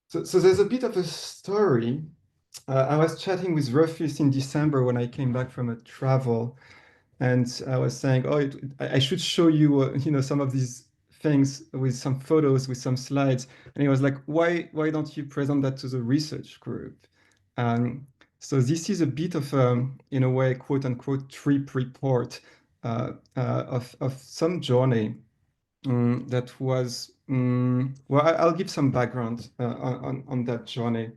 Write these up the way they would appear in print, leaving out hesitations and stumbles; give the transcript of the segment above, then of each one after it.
So there's a bit of a story. I was chatting with Rufus in December when I came back from a travel, and I was saying, "Oh, I should show you, some of these things with some photos, with some slides." And he was like, "Why don't you present that to the research group?" Um, so this is a bit of, in a way, quote unquote, trip report of some journey that was well. I'll give some background on that journey,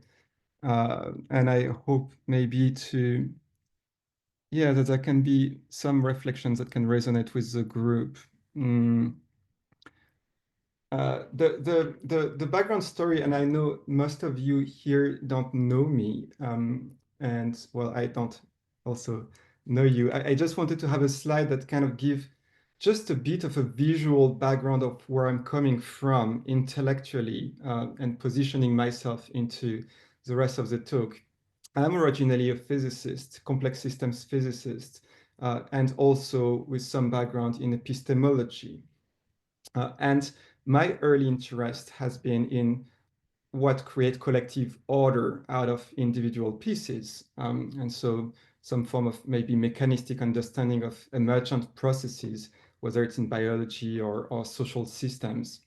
and I hope maybe to yeah that there can be some reflections that can resonate with the group. Mm, the background story, and I know most of you here don't know me, and well, I don't also know you. I just wanted to have a slide that kind of give just a bit of a visual background of where I'm coming from intellectually, and positioning myself into the rest of the talk. I'm originally a physicist, complex systems physicist, and also with some background in epistemology. And my early interest has been in what create collective order out of individual pieces. And so some form of maybe mechanistic understanding of emergent processes, whether it's in biology or social systems.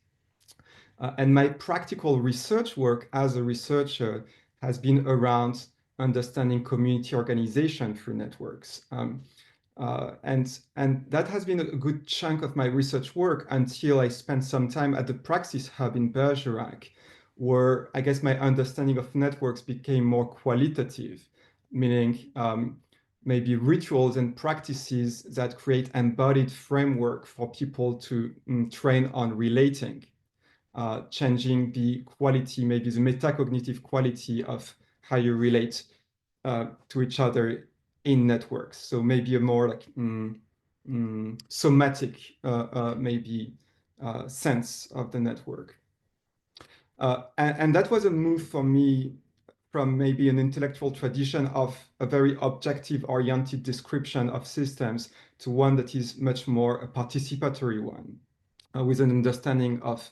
And my practical research work as a researcher has been around understanding community organization through networks. And that has been a good chunk of my research work until I spent some time at the Praxis Hub in Bergerac, where I guess my understanding of networks became more qualitative, meaning maybe rituals and practices that create embodied framework for people to train on relating, changing the quality, maybe the metacognitive quality of how you relate to each other in networks. So maybe a more like somatic, maybe sense of the network. And that was a move for me from maybe an intellectual tradition of a very objective oriented description of systems to one that is much more a participatory one, with an understanding of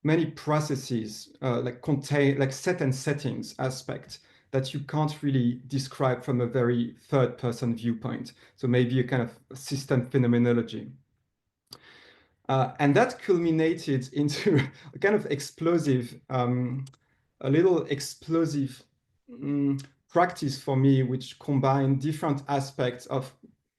many processes like contain like set and settings aspect that you can't really describe from a very third person viewpoint. So maybe a kind of system phenomenology. And that culminated into a kind of explosive, a little explosive practice for me, which combined different aspects of,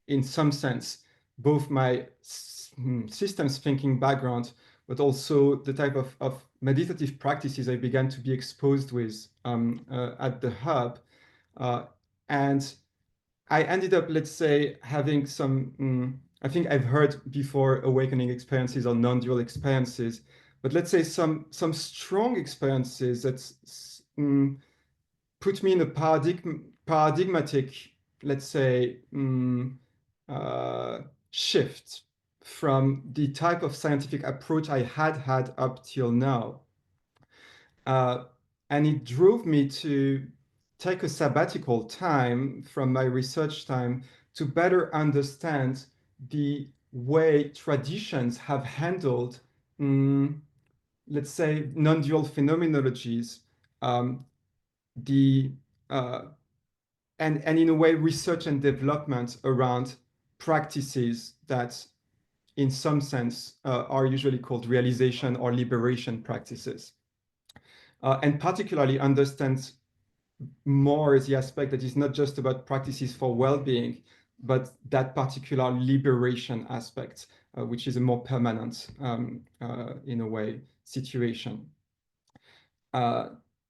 in some sense, both my systems thinking background, but also the type of meditative practices I began to be exposed with at the hub. And I ended up, let's say, having some, I think I've heard before awakening experiences or non-dual experiences, but let's say some strong experiences that put me in a paradigmatic, let's say, uh, shift from the type of scientific approach I had up till now. Uh, and it drove me to take a sabbatical time from my research time to better understand the way traditions have handled, let's say, non-dual phenomenologies, um, the uh, and in a way research and development around practices that in some sense are usually called realization or liberation practices, and particularly understand more the aspect that is not just about practices for well-being, but that particular liberation aspect, which is a more permanent, in a way, situation. Uh,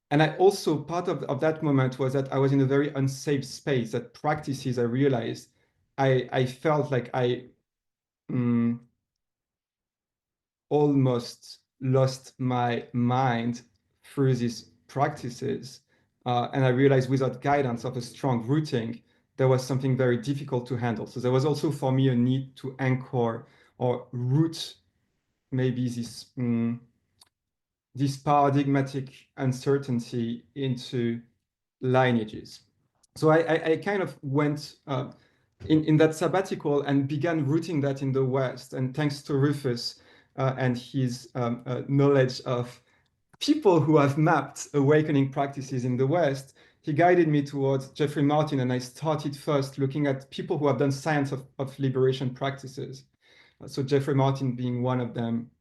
and I also, part of that moment was that I was in a very unsafe space, that practices I realized, I felt like I almost lost my mind through these practices. And I realized without guidance of a strong rooting, there was something very difficult to handle. So there was also for me a need to anchor or root maybe this paradigmatic uncertainty into lineages. So I kind of went in that sabbatical and began rooting that in the West. And thanks to Rufus and his knowledge of people who have mapped awakening practices in the West, he guided me towards Jeffrey Martin, and I started first looking at people who have done science of liberation practices. So Jeffrey Martin being one of them,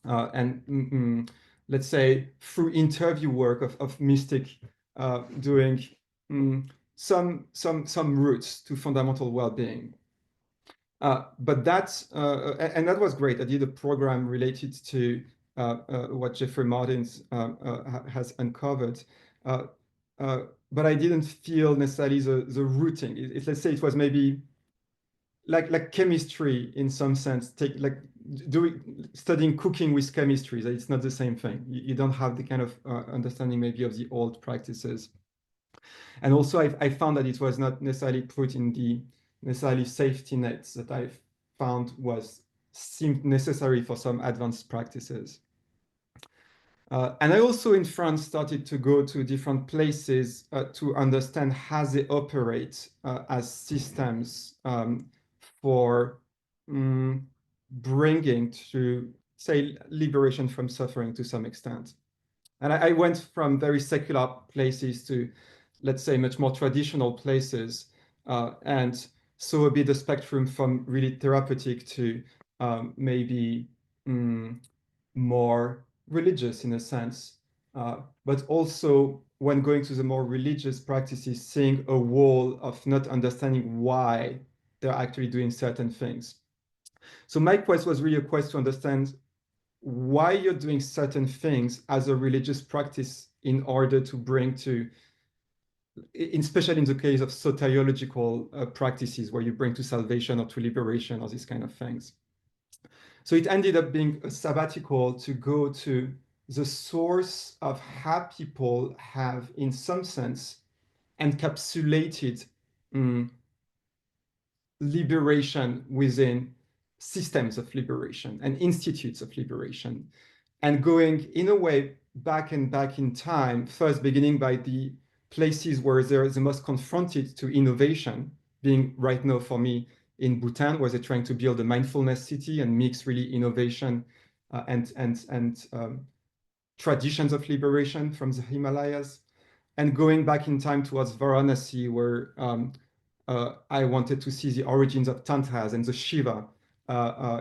and let's say through interview work of mystic, doing some roots to fundamental well-being. But and that was great. I did a program related to what Jeffrey Martins has uncovered. Uh, but I didn't feel necessarily the rooting. Let's say it was maybe like chemistry in some sense. Studying cooking with chemistry. It's not the same thing. You don't have the kind of understanding maybe of the old practices. And also, I found that it was not necessarily put in the necessarily safety nets that I found seemed necessary for some advanced practices. And I also in France started to go to different places to understand how they operate as systems for bringing to, say, liberation from suffering to some extent. And I went from very secular places to, let's say, much more traditional places, and saw a bit the spectrum from really therapeutic to maybe more religious in a sense. But also, when going to the more religious practices, seeing a wall of not understanding why they're actually doing certain things. So my quest was really a quest to understand why you're doing certain things as a religious practice in order to bring to, especially in the case of soteriological practices where you bring to salvation or to liberation or these kind of things. So it ended up being a sabbatical to go to the source of how people have, in some sense, encapsulated liberation within systems of liberation and institutes of liberation, and going in a way back and back in time, first beginning by the places where they're the most confronted to innovation, being right now for me in Bhutan, where they're trying to build a mindfulness city and mix really innovation and traditions of liberation from the Himalayas, and going back in time towards Varanasi, where I wanted to see the origins of tantras and the Shiva,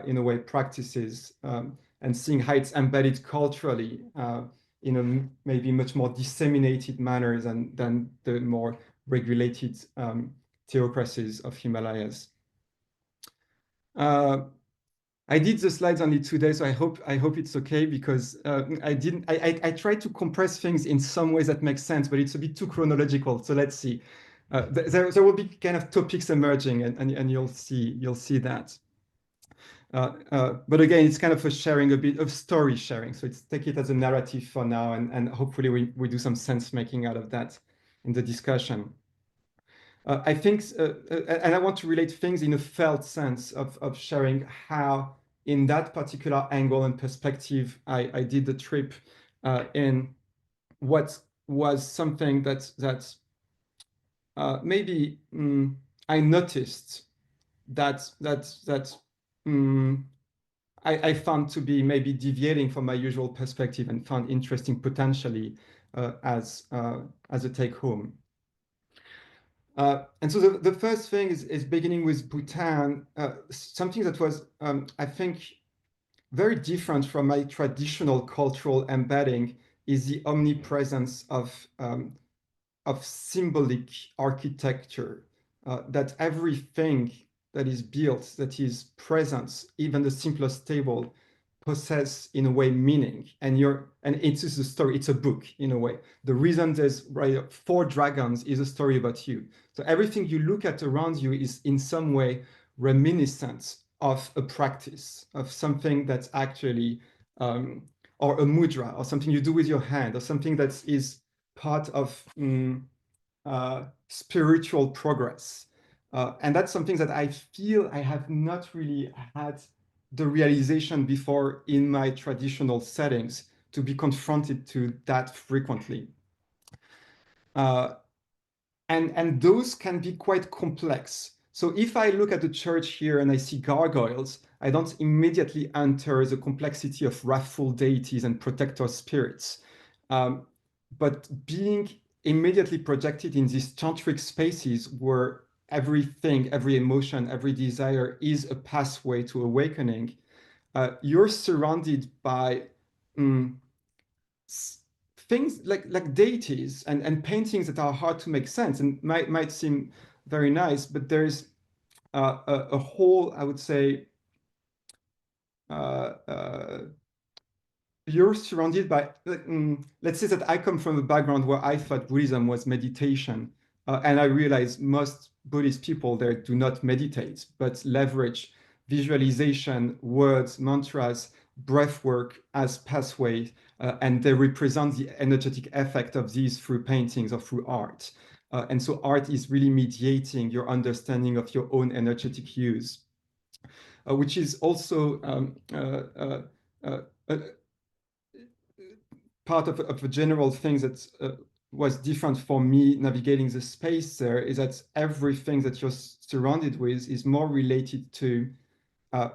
in a way, practices, and seeing how it's embedded culturally in a maybe much more disseminated manner than the more regulated theocracies of Himalayas. I did the slides only today, so I hope it's okay, because I tried to compress things in some ways that make sense, but it's a bit too chronological. So let's see. There will be kind of topics emerging, and you'll see that. But again, it's kind of a bit of story sharing. So take it as a narrative for now, and hopefully we do some sense making out of that in the discussion. I think, and I want to relate things in a felt sense of sharing how, in that particular angle and perspective, I did the trip in what was something that maybe I noticed that I found to be maybe deviating from my usual perspective, and found interesting potentially as a take home. And so the first thing is beginning with Bhutan, something that was, I think, very different from my traditional cultural embedding is the omnipresence of symbolic architecture, that everything that is built, that is present, even the simplest table, possess in a way meaning, and it's just a story. It's a book in a way. The reason there's 4 dragons is a story about you. So everything you look at around you is in some way reminiscent of a practice, of something that's actually or a mudra, or something you do with your hand, or something that is part of spiritual progress. And that's something that I feel I have not really had the realization before in my traditional settings, to be confronted to that frequently. And those can be quite complex. So if I look at the church here and I see gargoyles, I don't immediately enter the complexity of wrathful deities and protector spirits. Um, but being immediately projected in these tantric spaces where everything, every emotion, every desire is a pathway to awakening, you're surrounded by mm, things like deities and paintings that are hard to make sense and might seem very nice, but there's a whole, I would say, uh, uh, you're surrounded by, let's say that I come from a background where I thought Buddhism was meditation. And I realized most Buddhist people there do not meditate, but leverage visualization, words, mantras, breath work as pathways, and they represent the energetic effect of these through paintings or through art. And so art is really mediating your understanding of your own energetic use, which is also uh, uh, part of a general thing that was different for me navigating the space there is that everything that you're surrounded with is more related to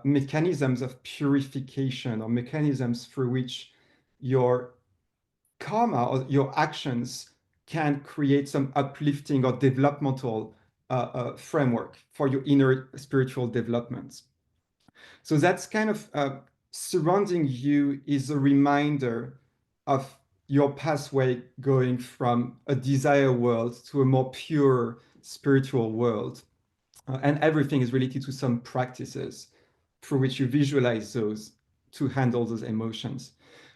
mechanisms of purification or mechanisms through which your karma or your actions can create some uplifting or developmental framework for your inner spiritual development. So that's kind of surrounding you is a reminder of your pathway going from a desire world to a more pure spiritual world. And everything is related to some practices through which you visualize those to handle those emotions.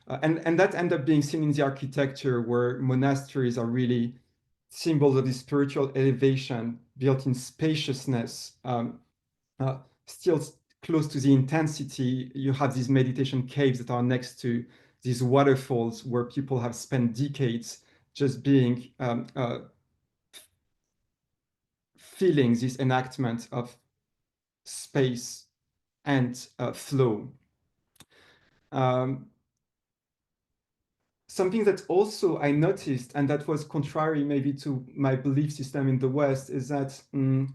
And that end up being seen in the architecture where monasteries are really symbols of this spiritual elevation built in spaciousness, uh, still close to the intensity. You have these meditation caves that are next to these waterfalls where people have spent decades just being feeling this enactment of space and flow. Um, Something that also I noticed, and that was contrary maybe to my belief system in the West, is that in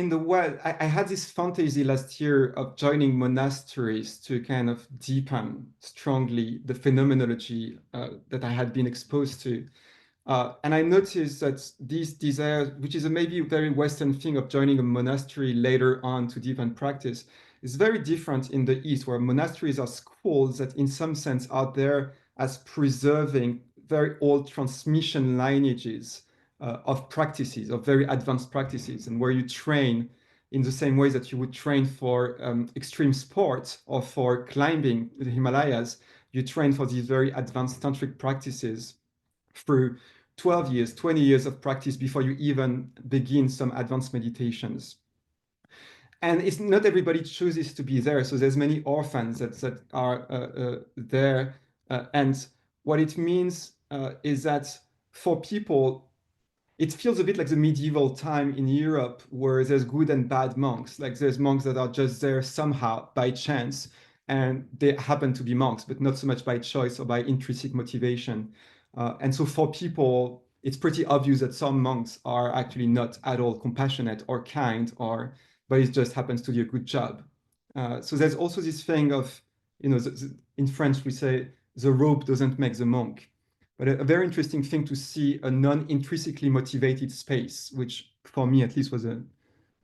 the West, I had this fantasy last year of joining monasteries to kind of deepen strongly the phenomenology that I had been exposed to. And I noticed that this desire, which is a maybe a very Western thing of joining a monastery later on to deepen practice, is very different in the East, where monasteries are schools that, in some sense, are there as preserving very old transmission lineages of practices, of very advanced practices, and where you train in the same way that you would train for extreme sports or for climbing the Himalayas. You train for these very advanced tantric practices through 12 years, 20 years of practice before you even begin some advanced meditations. And it's not everybody chooses to be there. So there's many orphans that are there. And what it means is that for people, it feels a bit like the medieval time in Europe where there's good and bad monks. Like there's monks that are just there somehow by chance, and they happen to be monks, but not so much by choice or by intrinsic motivation. And so for people, it's pretty obvious that some monks are actually not at all compassionate or kind, or but it just happens to do a good job. So there's also this thing of, in French we say the robe doesn't make the monk. But a very interesting thing to see a non-intrinsically motivated space, which for me at least was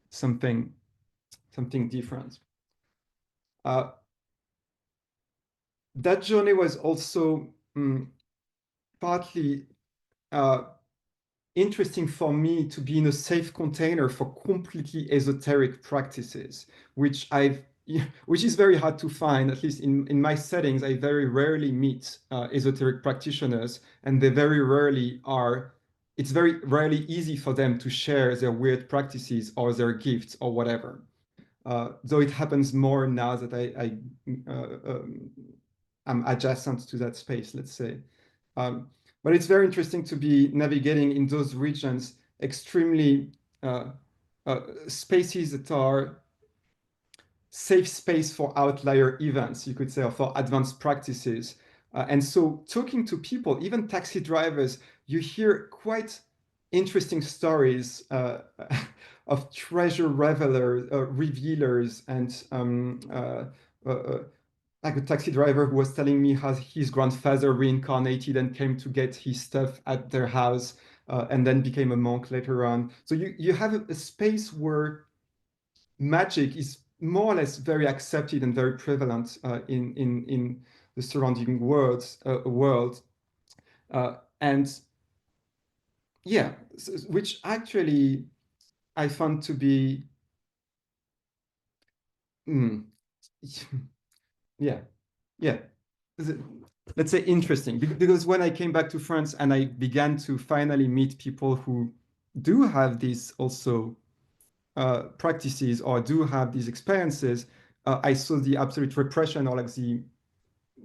something something different. Uh, that journey was also partly uh, interesting for me to be in a safe container for completely esoteric practices, which I've which is very hard to find, at least in my settings. I very rarely meet esoteric practitioners, and they very rarely are, it's very rarely easy for them to share their weird practices or their gifts or whatever. Though it happens more now that I'm adjacent to that space, let's say. Um, but it's very interesting to be navigating in those regions, extremely uh, spaces that are safe space for outlier events, you could say, or for advanced practices. And so talking to people, even taxi drivers, you hear quite interesting stories of treasure revelers, revealers, and like a taxi driver who was telling me how his grandfather reincarnated and came to get his stuff at their house, and then became a monk later on. So you have a space where magic is more or less very accepted and very prevalent in the surrounding world. And yeah, which actually I found to be, mm, yeah, yeah, let's say interesting. Because when I came back to France and I began to finally meet people who do have these also practices or do have these experiences, I saw the absolute repression or like the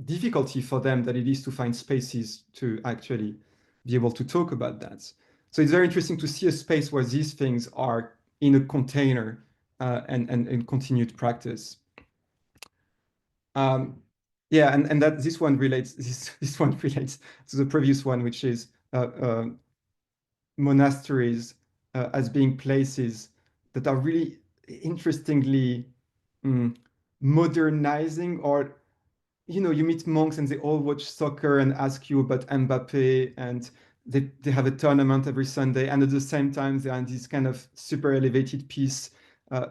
difficulty for them that it is to find spaces to actually be able to talk about that. So it's very interesting to see a space where these things are in a container, and continued practice. Um, yeah, and that this one relates this one relates to the previous one, which is monasteries as being places that are really interestingly mm, modernizing, or you meet monks and they all watch soccer and ask you about Mbappe, and they have a tournament every Sunday, and at the same time they are in this kind of super elevated peace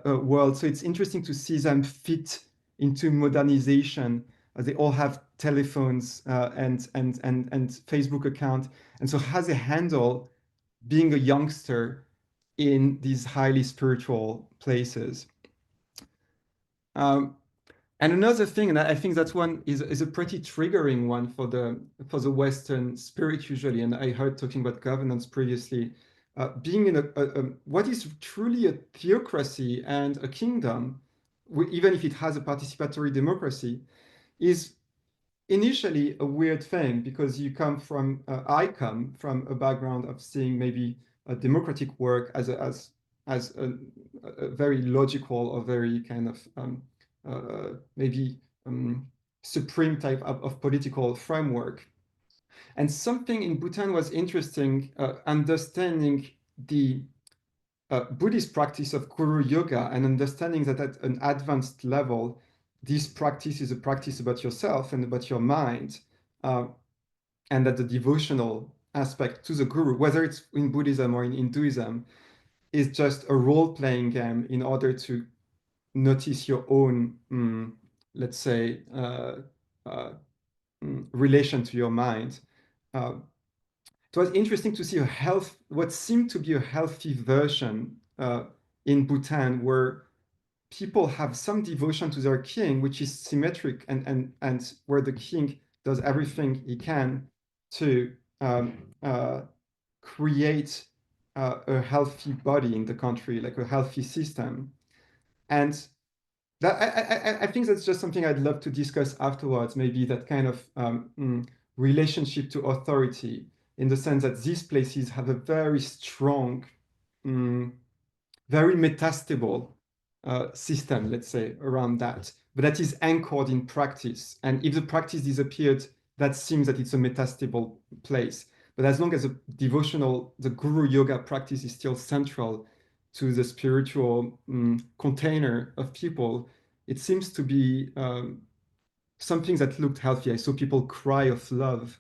world. So it's interesting to see them fit into modernization. They all have telephones and Facebook account, and so how they handle being a youngster in these highly spiritual places. Um, and another thing, and I think that one is a pretty triggering one for the Western spirit usually. And I heard talking about governance previously, being in what is truly a theocracy and a kingdom, even if it has a participatory democracy, is initially a weird thing, because I come from a background of seeing maybe a democratic work as a very logical or very kind of maybe supreme type of political framework. And something in Bhutan was interesting, understanding the Buddhist practice of Guru Yoga, and understanding that at an advanced level, this practice is a practice about yourself and about your mind, uh, and that the devotional aspect to the Guru, whether it's in Buddhism or in Hinduism, is just a role-playing game in order to notice your own, let's say, relation to your mind. Uh, it was interesting to see what seemed to be a healthy version in Bhutan, where people have some devotion to their king, which is symmetric, and where the king does everything he can to create a healthy body in the country, like a healthy system. And that I think that's just something I'd love to discuss afterwards, maybe that kind of relationship to authority, in the sense that these places have a very strong, um, very metastable system, let's say, around that, but that is anchored in practice. And if the practice disappeared, that seems that it's a metastable place. But as long as the Guru Yoga practice is still central to the spiritual container of people, it seems to be something that looked healthy. I saw people cry of love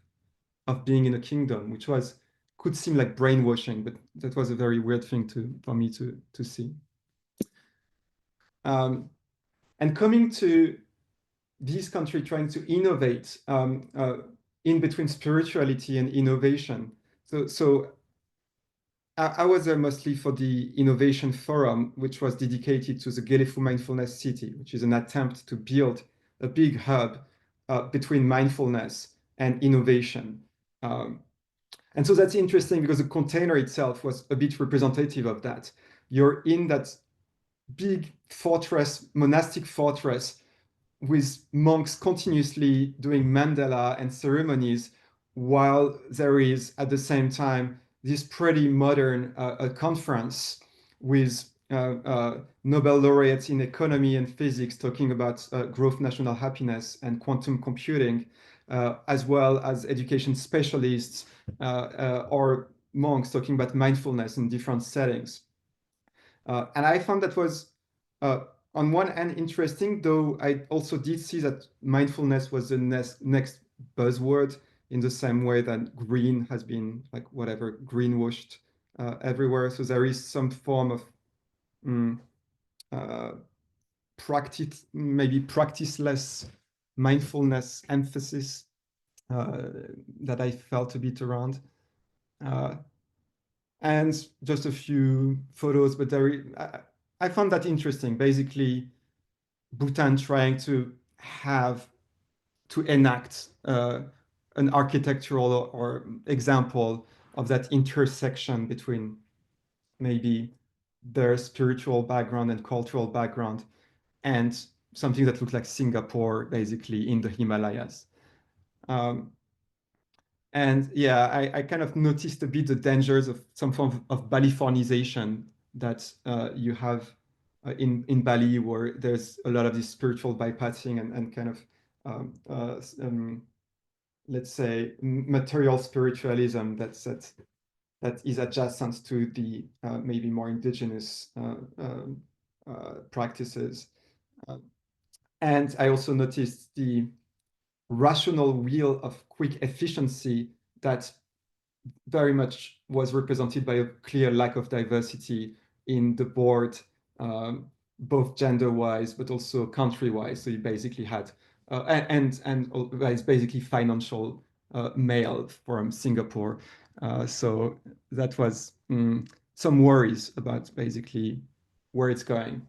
of being in a kingdom, which could seem like brainwashing, but that was a very weird thing for me to see. Um, and coming to this country trying to innovate in between spirituality and innovation. So I was there mostly for the Innovation Forum, which was dedicated to the Gelefu Mindfulness City, which is an attempt to build a big hub between mindfulness and innovation. Um, and so that's interesting because the container itself was a bit representative of that. You're in that big fortress, monastic fortress, with monks continuously doing mandala and ceremonies, while there is at the same time this pretty modern conference with Nobel laureates in economy and physics talking about growth, national happiness, and quantum computing, as well as education specialists or monks talking about mindfulness in different settings. And I found that was on one hand interesting, though I also did see that mindfulness was the next buzzword, in the same way that green has been like whatever greenwashed everywhere. So there is some form of mm, uh, maybe practice less mindfulness emphasis uh, that I felt a bit around. Uh, and just a few photos, but I found that interesting. Basically, Bhutan trying to enact an architectural or example of that intersection between maybe their spiritual background and cultural background and something that looked like Singapore, basically in the Himalayas. Um, and yeah, I kind of noticed a bit the dangers of some form of Balifornization that you have in Bali, where there's a lot of this spiritual bypassing and kind of um, uh, um, let's say material spiritualism that is adjacent to the maybe more indigenous practices. Uh, and I also noticed the rational wheel of quick efficiency that very much was represented by a clear lack of diversity in the board, both gender-wise, but also country-wise. So you basically had, and it's basically financial male from Singapore. So that was some worries about basically where it's going.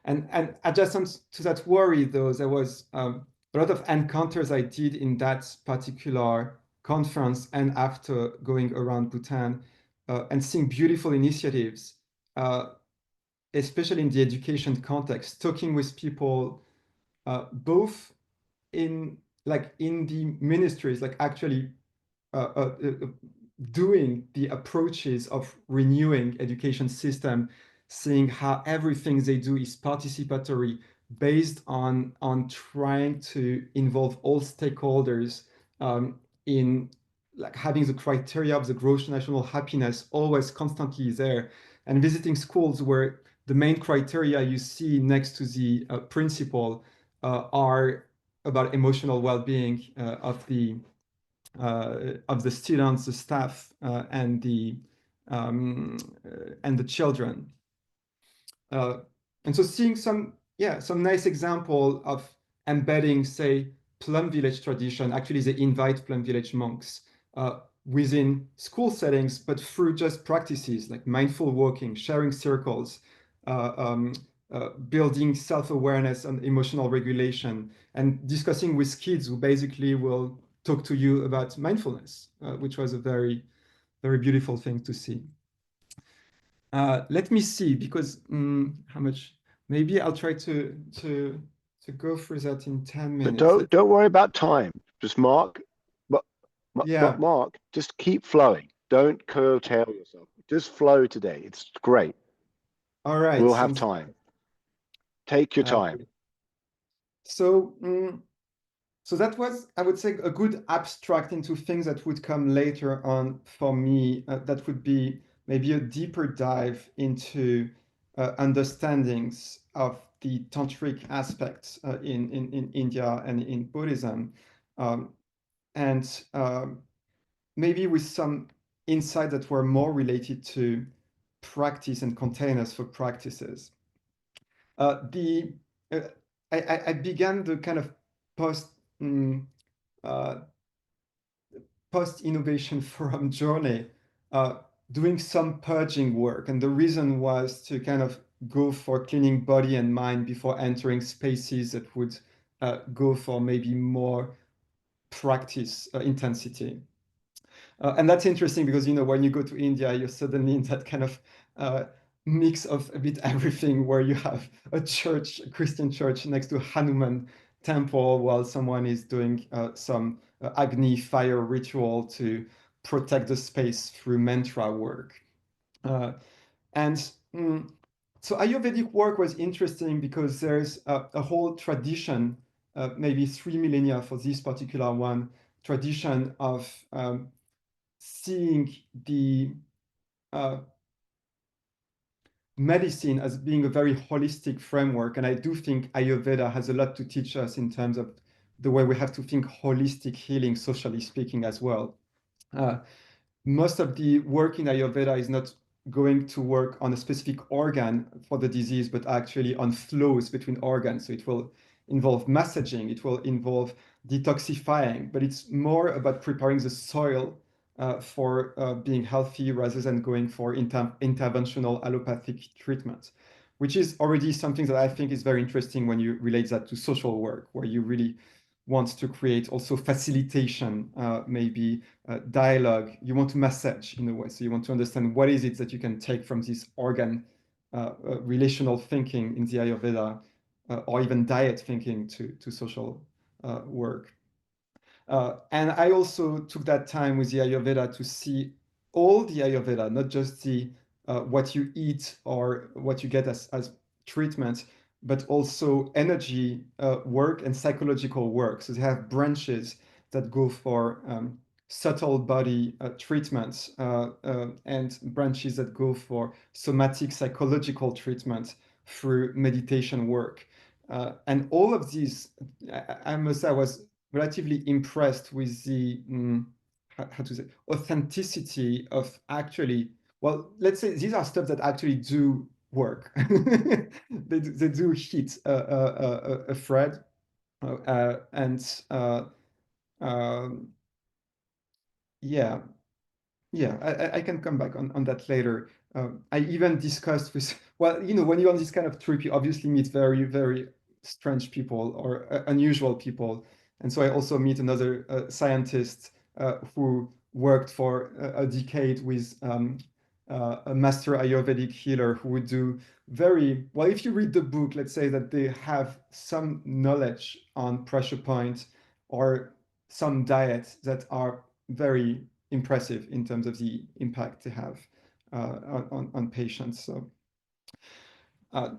And adjacent to that worry, though, there was a lot of encounters I did in that particular conference and after going around Bhutan and seeing beautiful initiatives, uh, especially in the education context, talking with people both in in the ministries, like actually uh, uh, uh, doing the approaches of renewing education system, seeing how everything they do is participatory, based on trying to involve all stakeholders in like having the criteria of the gross national happiness always constantly there, and visiting schools where the main criteria you see next to the principal are about emotional well-being of the students, the staff, and the children. Uh, and so seeing some nice example of embedding, say, Plum Village tradition, actually they invite Plum Village monks within school settings, but through just practices like mindful walking, sharing circles, uh, um, building self-awareness and emotional regulation, and discussing with kids who basically will talk to you about mindfulness, which was a very, very beautiful thing to see. Let me see, because how much? Maybe I'll try to go through that in 10 But minutes. don't worry about time. Just Mark, but Yeah. Mark, just keep flowing. Don't curtail yourself. Just flow today. It's great. All right. We'll have Sounds time. Take your time. good. So, so that was, I would say, a good abstract into things that would come later on for me. That would be maybe a deeper dive into understandings of the tantric aspects in India and in Buddhism, um, and maybe with some insight that were more related to practice and containers for practices. The uh, I began the kind of post mm, uh, post innovation forum journey uh, doing some purging work, and the reason was to kind of go for cleaning body and mind before entering spaces that would go for maybe more practice intensity. And that's interesting because, you know, when you go to India, you're suddenly in that kind of uh, mix of a bit everything, where you have a church, a Christian church next to a Hanuman temple, while someone is doing some Agni fire ritual to protect the space through mantra work. Uh, and so Ayurvedic work was interesting because there's a whole tradition, maybe 3 millennia for this particular one, tradition of seeing the uh, medicine as being a very holistic framework. And I do think Ayurveda has a lot to teach us in terms of the way we have to think holistic healing, socially speaking, as well. Uh, Most of the work in Ayurveda is not going to work on a specific organ for the disease, but actually on flows between organs. So it will involve massaging, it will involve detoxifying, but it's more about preparing the soil for being healthy rather than going for interventional allopathic treatment, which is already something that I think is very interesting when you relate that to social work, where you really want to create also facilitation, maybe dialogue. You want to massage in a way. So you want to understand what is it that you can take from this organ relational thinking in the Ayurveda, or even diet thinking to social work. And I also took that time with the Ayurveda to see all the Ayurveda, not just the what you eat or what you get as treatment, but also energy work and psychological work. So they have branches that go for subtle body treatments and branches that go for somatic psychological treatment through meditation work. And all of these, I must say, I was relatively impressed with the how to say authenticity of actually, well, let's say these are stuff that actually do work. They do hit a thread, and um, yeah, yeah, I can come back on that later. I even discussed with, well, when you're on this kind of trip, you obviously meet very, very strange people or unusual people. And so I also meet another scientist who worked for a decade with a master Ayurvedic healer who would do very, well, if you read the book, let's say that they have some knowledge on pressure point or some diets that are very impressive in terms of the impact they have on patients. So, uh,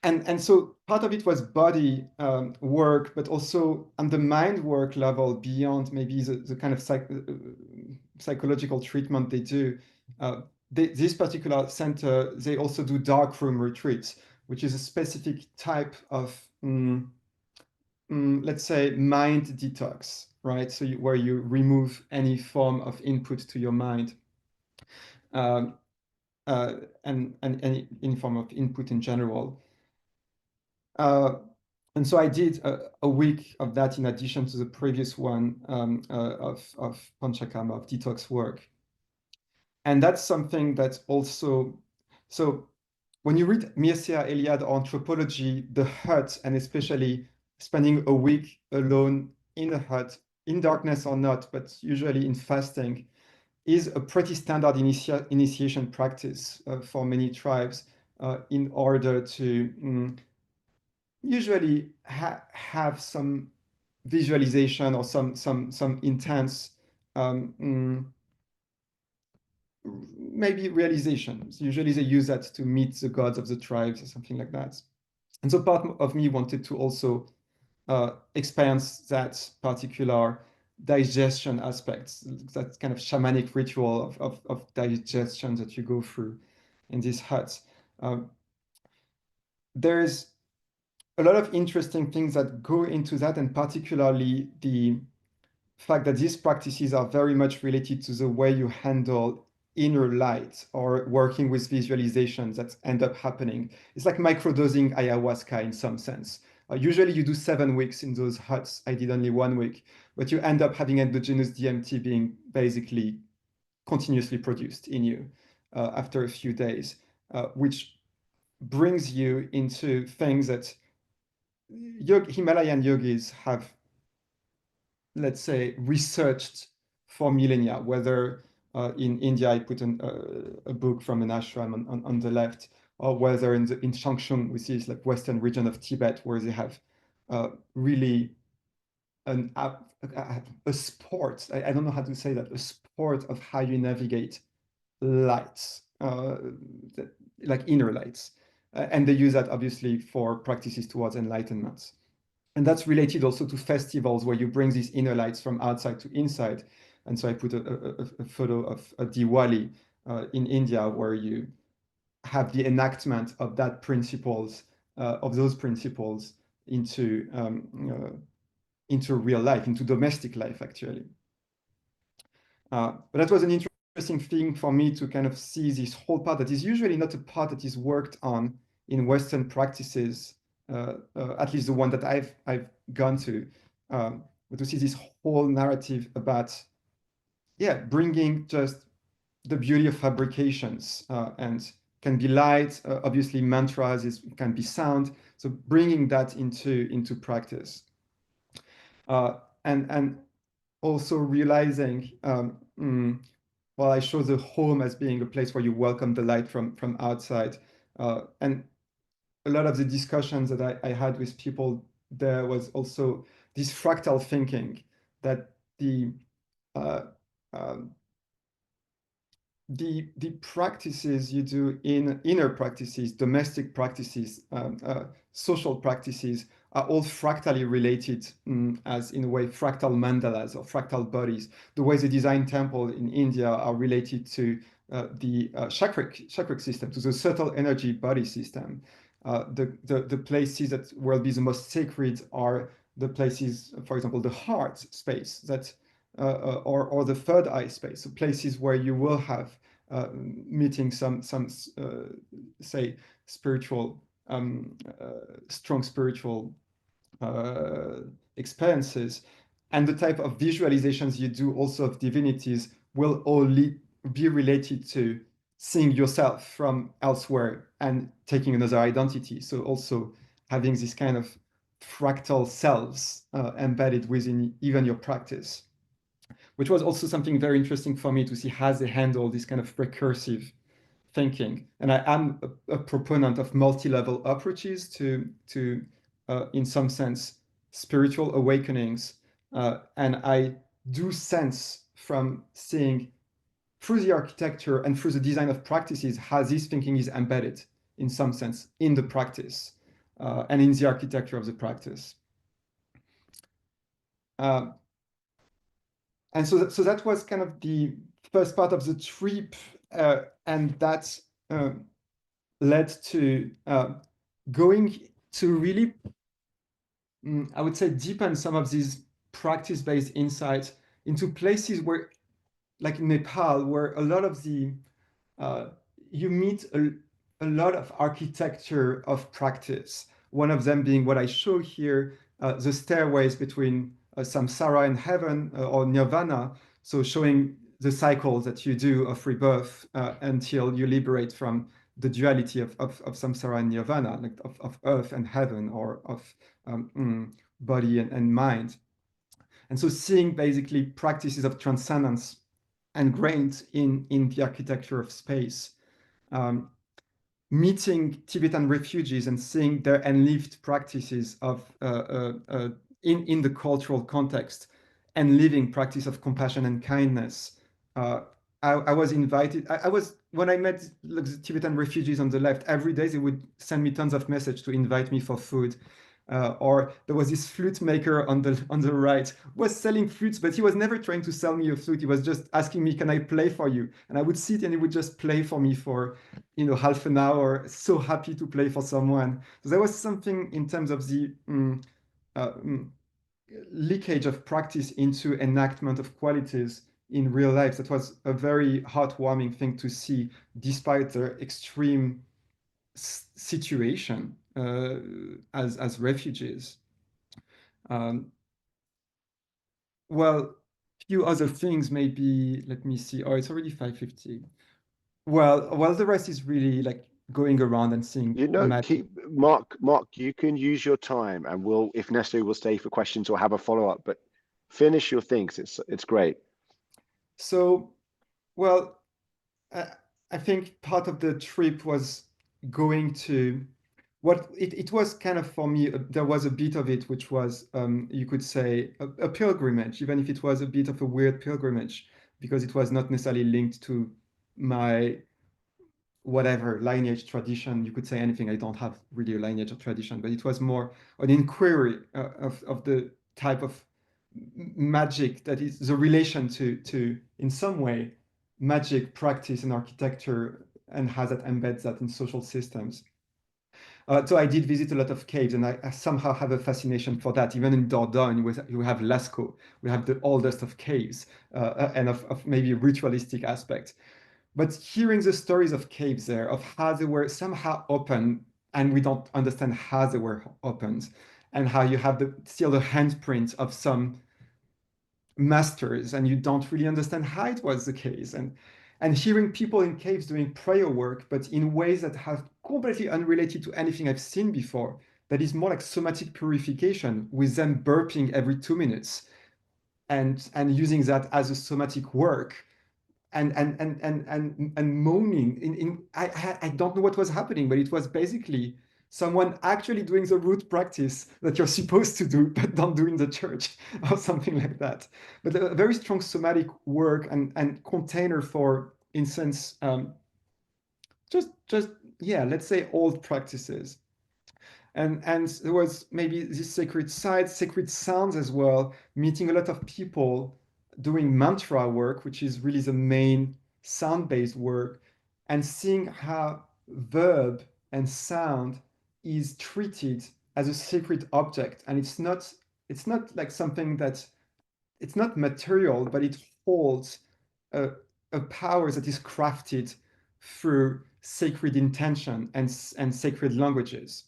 and so part of it was body work, but also on the mind work level beyond maybe the kind of psychological treatment they do. This particular center, they also do darkroom retreats, which is a specific type of let's say mind detox, right? So where you remove any form of input to your mind, um, and any form of input in general. And so I did a week of that in addition to the previous one of Panchakarma, of detox work. And that's something that's also, so when you read Mircea Eliade or anthropology, the hut, and especially spending a week alone in a hut, in darkness or not, but usually in fasting, is a pretty standard initiation practice for many tribes in order to usually have some visualization or some intense maybe realizations. Usually they use that to meet the gods of the tribes or something like that. And so part of me wanted to also experience that particular digestion aspects, that kind of shamanic ritual of digestion that you go through in these huts. There's a lot of interesting things that go into that, and particularly the fact that these practices are very much related to the way you handle inner light or working with visualizations that end up happening. It's like microdosing ayahuasca in some sense. Usually you do 7 weeks in those huts. I did only 1 week, but you end up having endogenous DMT being basically continuously produced in you after a few days, which brings you into things that Himalayan yogis have, let's say, researched for millennia, whether in India, I put a book from an ashram on the left, or whether in Shangshung, which is like western region of Tibet, where they have really a sport, I don't know how to say that, a sport of how you navigate lights, like inner lights. And they use that obviously for practices towards enlightenment. And that's related also to festivals where you bring these inner lights from outside to inside. And so I put a photo of a Diwali in India where you have the enactment of that principles, of those principles into real life, into domestic life, actually. But that was an interesting thing for me to kind of see this whole part that is usually not a part that is worked on in Western practices, at least the one that I've gone to, but to see this whole narrative about, yeah, bringing just the beauty of fabrications, and can be light, obviously mantras can be sound, so bringing that into practice, uh, and also realizing, well, I show the home as being a place where you welcome the light from outside. And a lot of the discussions that I had with people there was also this fractal thinking that uh, um, the practices you do in inner practices, domestic practices, social practices are all fractally related, as in a way fractal mandalas or fractal bodies. The ways they design temple in India are related to the chakric system, to the subtle energy body system. The places that will be the most sacred are the places, for example, the heart space that or the third eye space, so places where you will have meeting some say spiritual strong spiritual experiences, and the type of visualizations you do also of divinities will only be related to seeing yourself from elsewhere and taking another identity. So also having this kind of fractal selves embedded within even your practice, which was also something very interesting for me to see how they handle this kind of recursive thinking. And I am a proponent of multi-level approaches to in some sense, spiritual awakenings. And I do sense from seeing through the architecture and through the design of practices how this thinking is embedded in some sense in the practice, and in the architecture of the practice. Uh, and so that was kind of the first part of the trip, and that led to going to really, I would say, deepen some of these practice-based insights into places where, like Nepal, where a lot of the uh, you meet a lot of architecture of practice. One of them being what I show here, the stairways between samsara and heaven, or nirvana. So showing the cycles that you do of rebirth until you liberate from the duality of samsara and nirvana, like of earth and heaven, or of body and mind. And so seeing basically practices of transcendence ingrained in the architecture of space. Um, Meeting Tibetan refugees and seeing their enlived practices of in the cultural context, and living practice of compassion and kindness. Uh, I was invited. I was when I met the Tibetan refugees on the left. Every day they would send me tons of messages to invite me for food. Or there was this flute maker on the right was selling flutes, but he was never trying to sell me a flute. He was just asking me, "Can I play for you?" And I would sit and he would just play for me for half an hour, so happy to play for someone. So there was something in terms of the uh, mm, leakage of practice into enactment of qualities in real life. That was a very heartwarming thing to see, despite the extreme situation as refugees. Um, well, few other things maybe. Let me see. Oh, it's already 5:50. Well, the rest is really like going around and seeing magic. Keep Mark, you can use your time and we'll, if necessary, we'll stay for questions or have a follow-up, but finish your things. It's great. So, well, I, I think part of the trip was going to what it was kind of for me. There was a bit of it which was, you could say, a pilgrimage, even if it was a bit of a weird pilgrimage, because it was not necessarily linked to my whatever lineage tradition. You could say anything. I don't have really a lineage or tradition, but it was more an inquiry of the type of magic that is the relation to in some way magic practice and architecture and how that embeds that in social systems. So I did visit a lot of caves, and I somehow have a fascination for that. Even in Dordogne, you have Lascaux, we have the oldest of caves, and of maybe ritualistic aspect. But hearing the stories of caves there, of how they were somehow open, and we don't understand how they were opened, and how you have still the handprint of some masters, and you don't really understand how it was the case, and hearing people in caves doing prayer work, but in ways that have completely unrelated to anything I've seen before. That is more like somatic purification, with them burping every 2 minutes, and using that as a somatic work, and moaning I don't know what was happening, but it was basically someone actually doing the root practice that you're supposed to do but don't do in the church or something like that. But a very strong somatic work and container for instance, just yeah, let's say old practices. And there was maybe this sacred side, sacred sounds as well, meeting a lot of people doing mantra work, which is really the main sound-based work, and seeing how verb and sound is treated as a sacred object. And it's not like something that it's not material, but it holds a, a power that is crafted through sacred intention and sacred languages.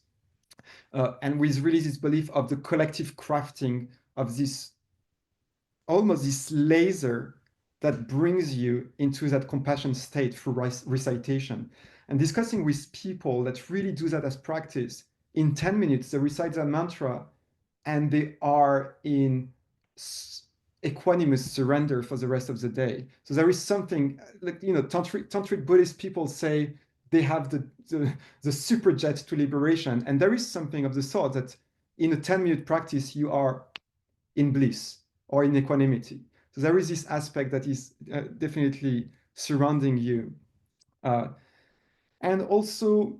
And with really this belief of the collective crafting of this, almost this laser that brings you into that compassion state through recitation. And discussing with people that really do that as practice, in 10 minutes they recite their mantra and they are in equanimous surrender for the rest of the day. So there is something like, tantric Buddhist people say they have the super jet to liberation, and there is something of the sort that in a 10-minute practice you are in bliss or in equanimity. So there is this aspect that is definitely surrounding you, uh, and also,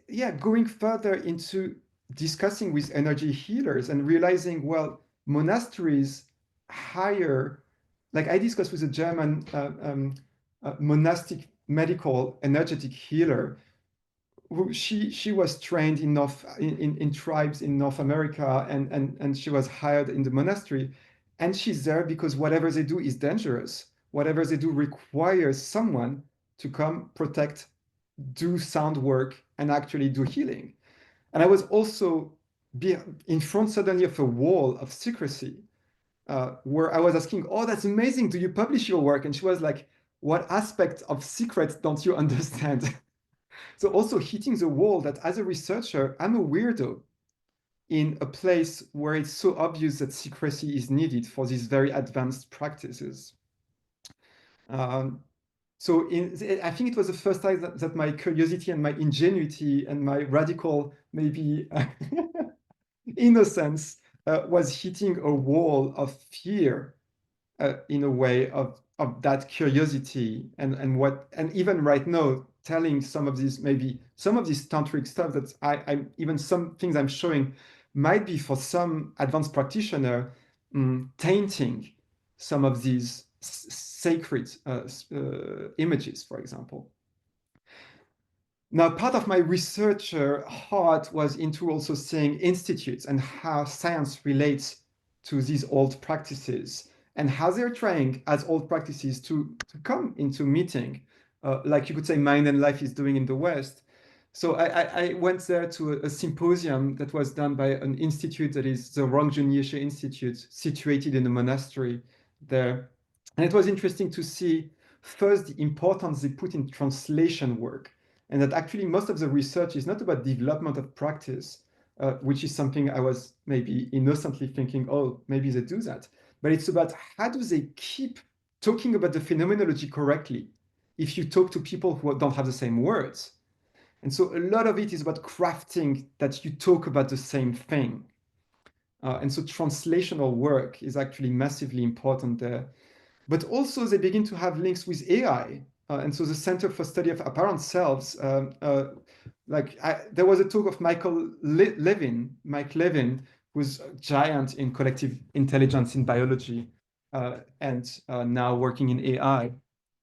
yeah, going further into discussing with energy healers and realizing, well, monasteries hire, like I discussed with a German monastic medical energetic healer, who she was trained in tribes in North America, and she was hired in the monastery, and she's there because whatever they do is dangerous. Whatever they do requires someone to come protect, do sound work, and actually do healing. And I was also in front suddenly of a wall of secrecy, where I was asking, "Oh, that's amazing! Do you publish your work?" And she was like, "What aspect of secret don't you understand?" So also hitting the wall that as a researcher, I'm a weirdo in a place where it's so obvious that secrecy is needed for these very advanced practices. Um, so I think it was the first time that my curiosity and my ingenuity and my radical, maybe innocence, was hitting a wall of fear, in a way of that curiosity, and even right now telling some of these, maybe some of this tantric stuff that I even some things I'm showing might be for some advanced practitioner, tainting some of these sacred images, for example. Now, part of my researcher heart was into also seeing institutes and how science relates to these old practices, and how they're trying as old practices to come into meeting, like you could say Mind and Life is doing in the West. So I went there to a symposium that was done by an institute that is the Rangjung Yeshe Institute, situated in a monastery there. And it was interesting to see first the importance they put in translation work, and that actually most of the research is not about development of practice, which is something I was maybe innocently thinking, oh, maybe they do that. But it's about how do they keep talking about the phenomenology correctly if you talk to people who don't have the same words. And so a lot of it is about crafting that you talk about the same thing. And so translational work is actually massively important there. But also they begin to have links with AI. And so the Center for Study of Apparent Selves, there was a talk of Mike Levin, who's a giant in collective intelligence in biology, and now working in AI.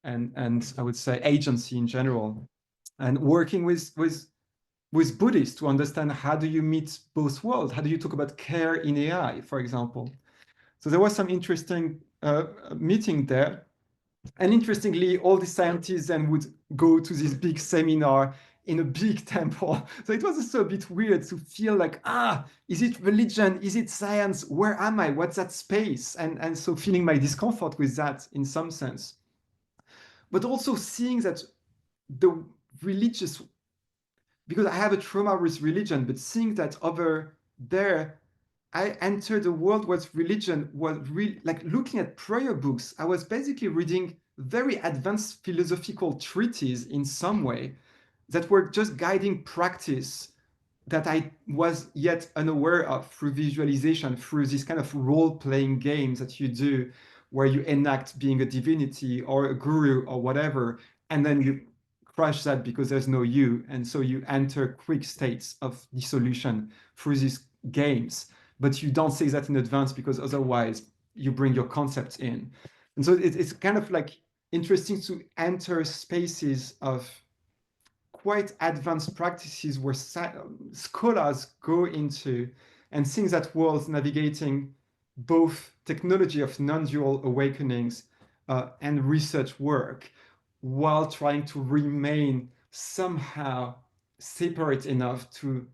and I would say agency in general, and working with Buddhists to understand how do you meet both worlds? How do you talk about care in AI, for example? So there was some interesting meeting there. And interestingly, all the scientists then would go to this big seminar in a big temple. So it was also a bit weird to feel like, is it religion? Is it science? Where am I? What's that space? And so feeling my discomfort with that in some sense. But also seeing that the religious, because I have a trauma with religion, but seeing that over there, I entered a world where religion was really like looking at prayer books. I was basically reading very advanced philosophical treatises in some way that were just guiding practice that I was yet unaware of through visualization, through this kind of role-playing games that you do where you enact being a divinity or a guru or whatever, and then you crush that because there's no you. And so you enter quick states of dissolution through these games, but you don't say that in advance because otherwise you bring your concepts in. And so it's kind of like interesting to enter spaces of quite advanced practices where scholars go into and seeing that world navigating both technology of non-dual awakenings and research work while trying to remain somehow separate enough to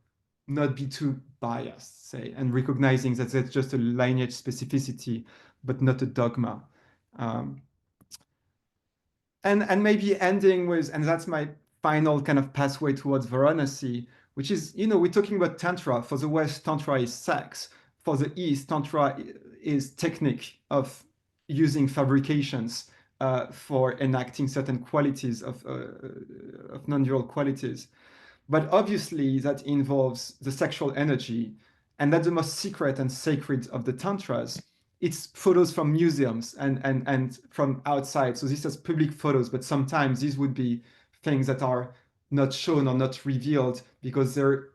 not be too biased, say, and recognizing that there's just a lineage specificity, but not a dogma. Um, and maybe ending with, and that's my final kind of pathway towards Varanasi, which is, we're talking about Tantra. For the West, Tantra is sex. For the East, Tantra is technique of using fabrications for enacting certain qualities of non-dual qualities. But obviously that involves the sexual energy, and that's the most secret and sacred of the tantras. It's photos from museums and from outside. So this is public photos, but sometimes these would be things that are not shown or not revealed because they're,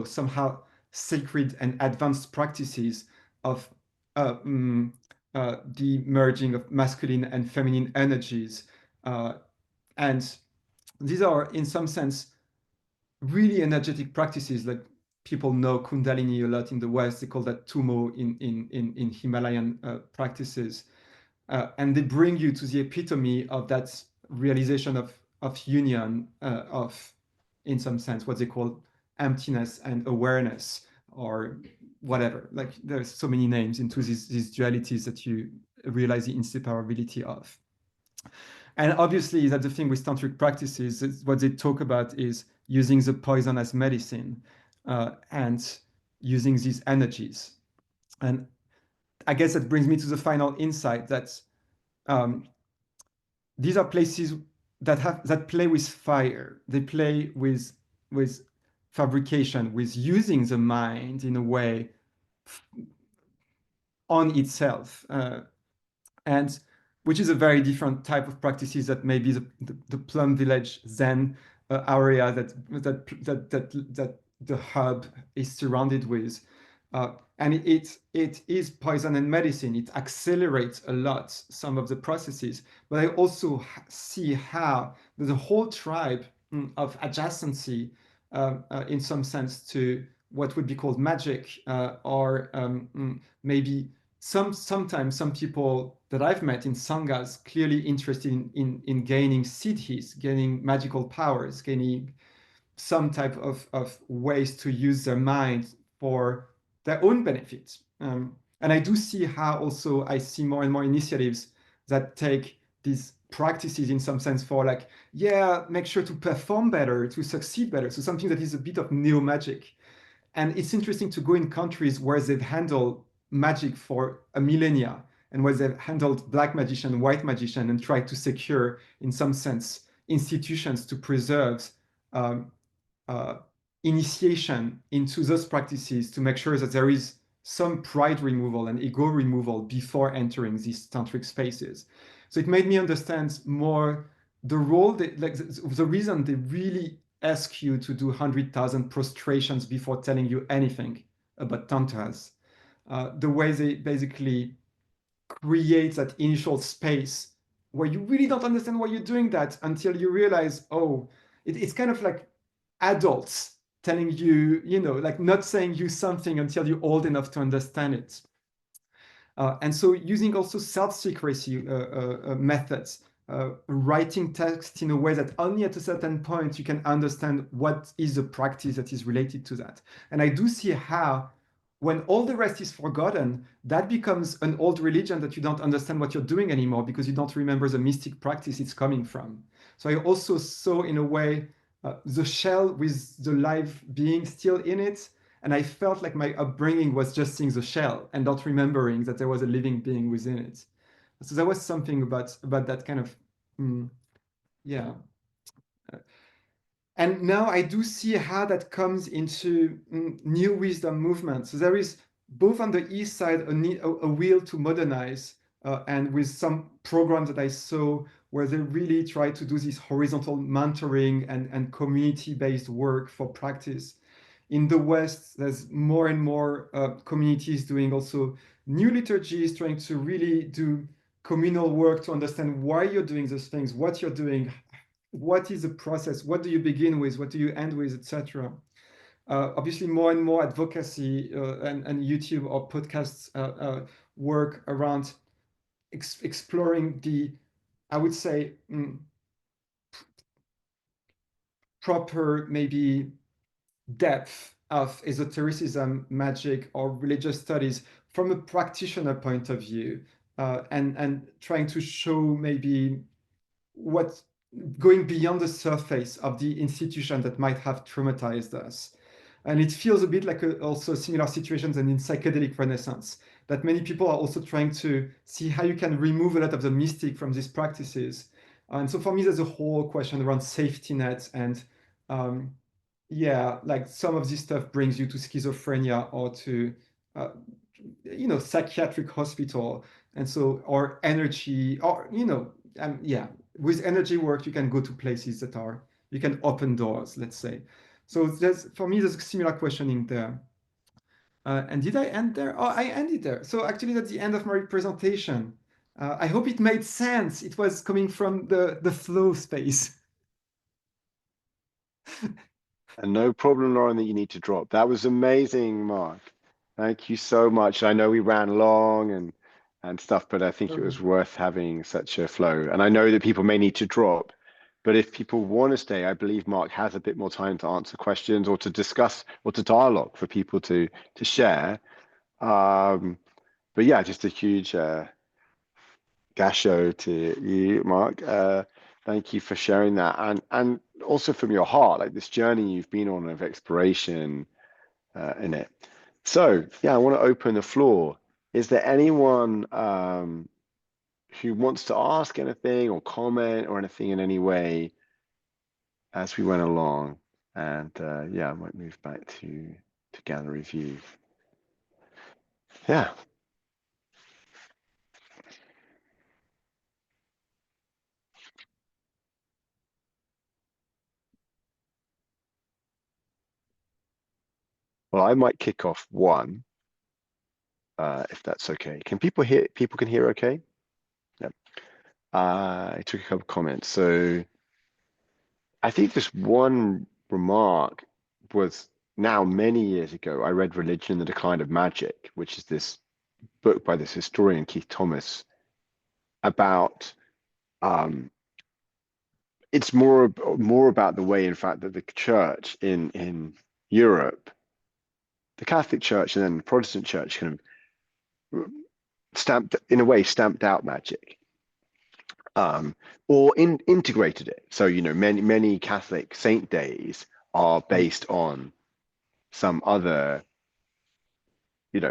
somehow sacred and advanced practices of the merging of masculine and feminine energies. And these are, in some sense, really energetic practices. Like people know Kundalini a lot in the West. They call that Tumo in Himalayan practices. And they bring you to the epitome of that realization of union, of, in some sense, what they call emptiness and awareness, or whatever. Like there's so many names into these dualities that you realize the inseparability of. And obviously, that's the thing with tantric practices. What they talk about is using the poison as medicine and using these energies. And I guess that brings me to the final insight that these are places that play with fire. They play with fabrication, with using the mind in a way on itself. And which is a very different type of practices that maybe the Plum Village Zen area that the hub is surrounded with. And it is poison and medicine. It accelerates a lot some of the processes. But I also see how there's a whole tribe of adjacency in some sense to what would be called magic or maybe sometimes some people that I've met in sanghas clearly interested in gaining siddhis, gaining magical powers, gaining some type of ways to use their mind for their own benefit. And I do see how also I see more and more initiatives that take these practices in some sense for like, make sure to perform better, to succeed better. So something that is a bit of neo magic. And it's interesting to go in countries where they've handled magic for a millennia and where they've handled black magician, white magician, and tried to secure, in some sense, institutions to preserve initiation into those practices to make sure that there is some pride removal and ego removal before entering these tantric spaces. So it made me understand more the role, the reason they really ask you to do 100,000 prostrations before telling you anything about tantras. The way they basically create that initial space where you really don't understand why you're doing that until you realize, oh, it's kind of like adults telling you, like not saying you something until you're old enough to understand it. And so using also self-secrecy methods, writing text in a way that only at a certain point you can understand what is a practice that is related to that. And I do see how when all the rest is forgotten, that becomes an old religion that you don't understand what you're doing anymore because you don't remember the mystic practice it's coming from. So I also saw in a way the shell with the live being still in it, and I felt like my upbringing was just seeing the shell and not remembering that there was a living being within it. So there was something about that kind of, yeah. And now I do see how that comes into new wisdom movement. So there is both on the east side a will to modernize, and with some programs that I saw where they really try to do this horizontal mentoring and community-based work for practice. In the West, there's more and more communities doing also new liturgies, trying to really do communal work to understand why you're doing those things, what you're doing, what is the process, what do you begin with, what do you end with, etc. Obviously, more and more advocacy and YouTube or podcasts work around exploring the, I would say, proper maybe depth of esotericism, magic, or religious studies from a practitioner point of view, and trying to show maybe what going beyond the surface of the institution that might have traumatized us. And it feels a bit like also similar situations than in psychedelic renaissance, that many people are also trying to see how you can remove a lot of the mystic from these practices. And so for me, there's a whole question around safety nets and um, yeah, like some of this stuff brings you to schizophrenia or to uh, psychiatric hospital, and so or energy or yeah, with energy work you can go to places that are you can open doors, let's say. So there's for me there's a similar questioning there. And did I end there? Oh, I ended there. So actually that's the end of my presentation. I hope it made sense. It was coming from the flow space. And no problem, Lauren, that you need to drop. That was amazing, Mark. Thank you so much. I know we ran long and stuff, but I think it was worth having such a flow. And I know that people may need to drop, but if people want to stay, I believe Mark has a bit more time to answer questions or to discuss or to dialogue for people to share. But yeah, just a huge gasho to you, Mark. Thank you for sharing that, and also from your heart, like this journey you've been on of exploration in it. So yeah, I want to open the floor. Is there anyone who wants to ask anything or comment or anything in any way as we went along? And yeah, I might move back to gallery view. Yeah. Well, I might kick off one, if that's okay. Can people hear? People can hear okay? Yeah. I took a couple of comments. So I think this one remark was now many years ago. I read Religion and the Decline of Magic, which is this book by this historian, Keith Thomas, about it's more about the way, in fact, that the church in Europe, the Catholic Church and then the Protestant Church kind of stamped out magic. Or integrated it. So, many Catholic saint days are based on some other,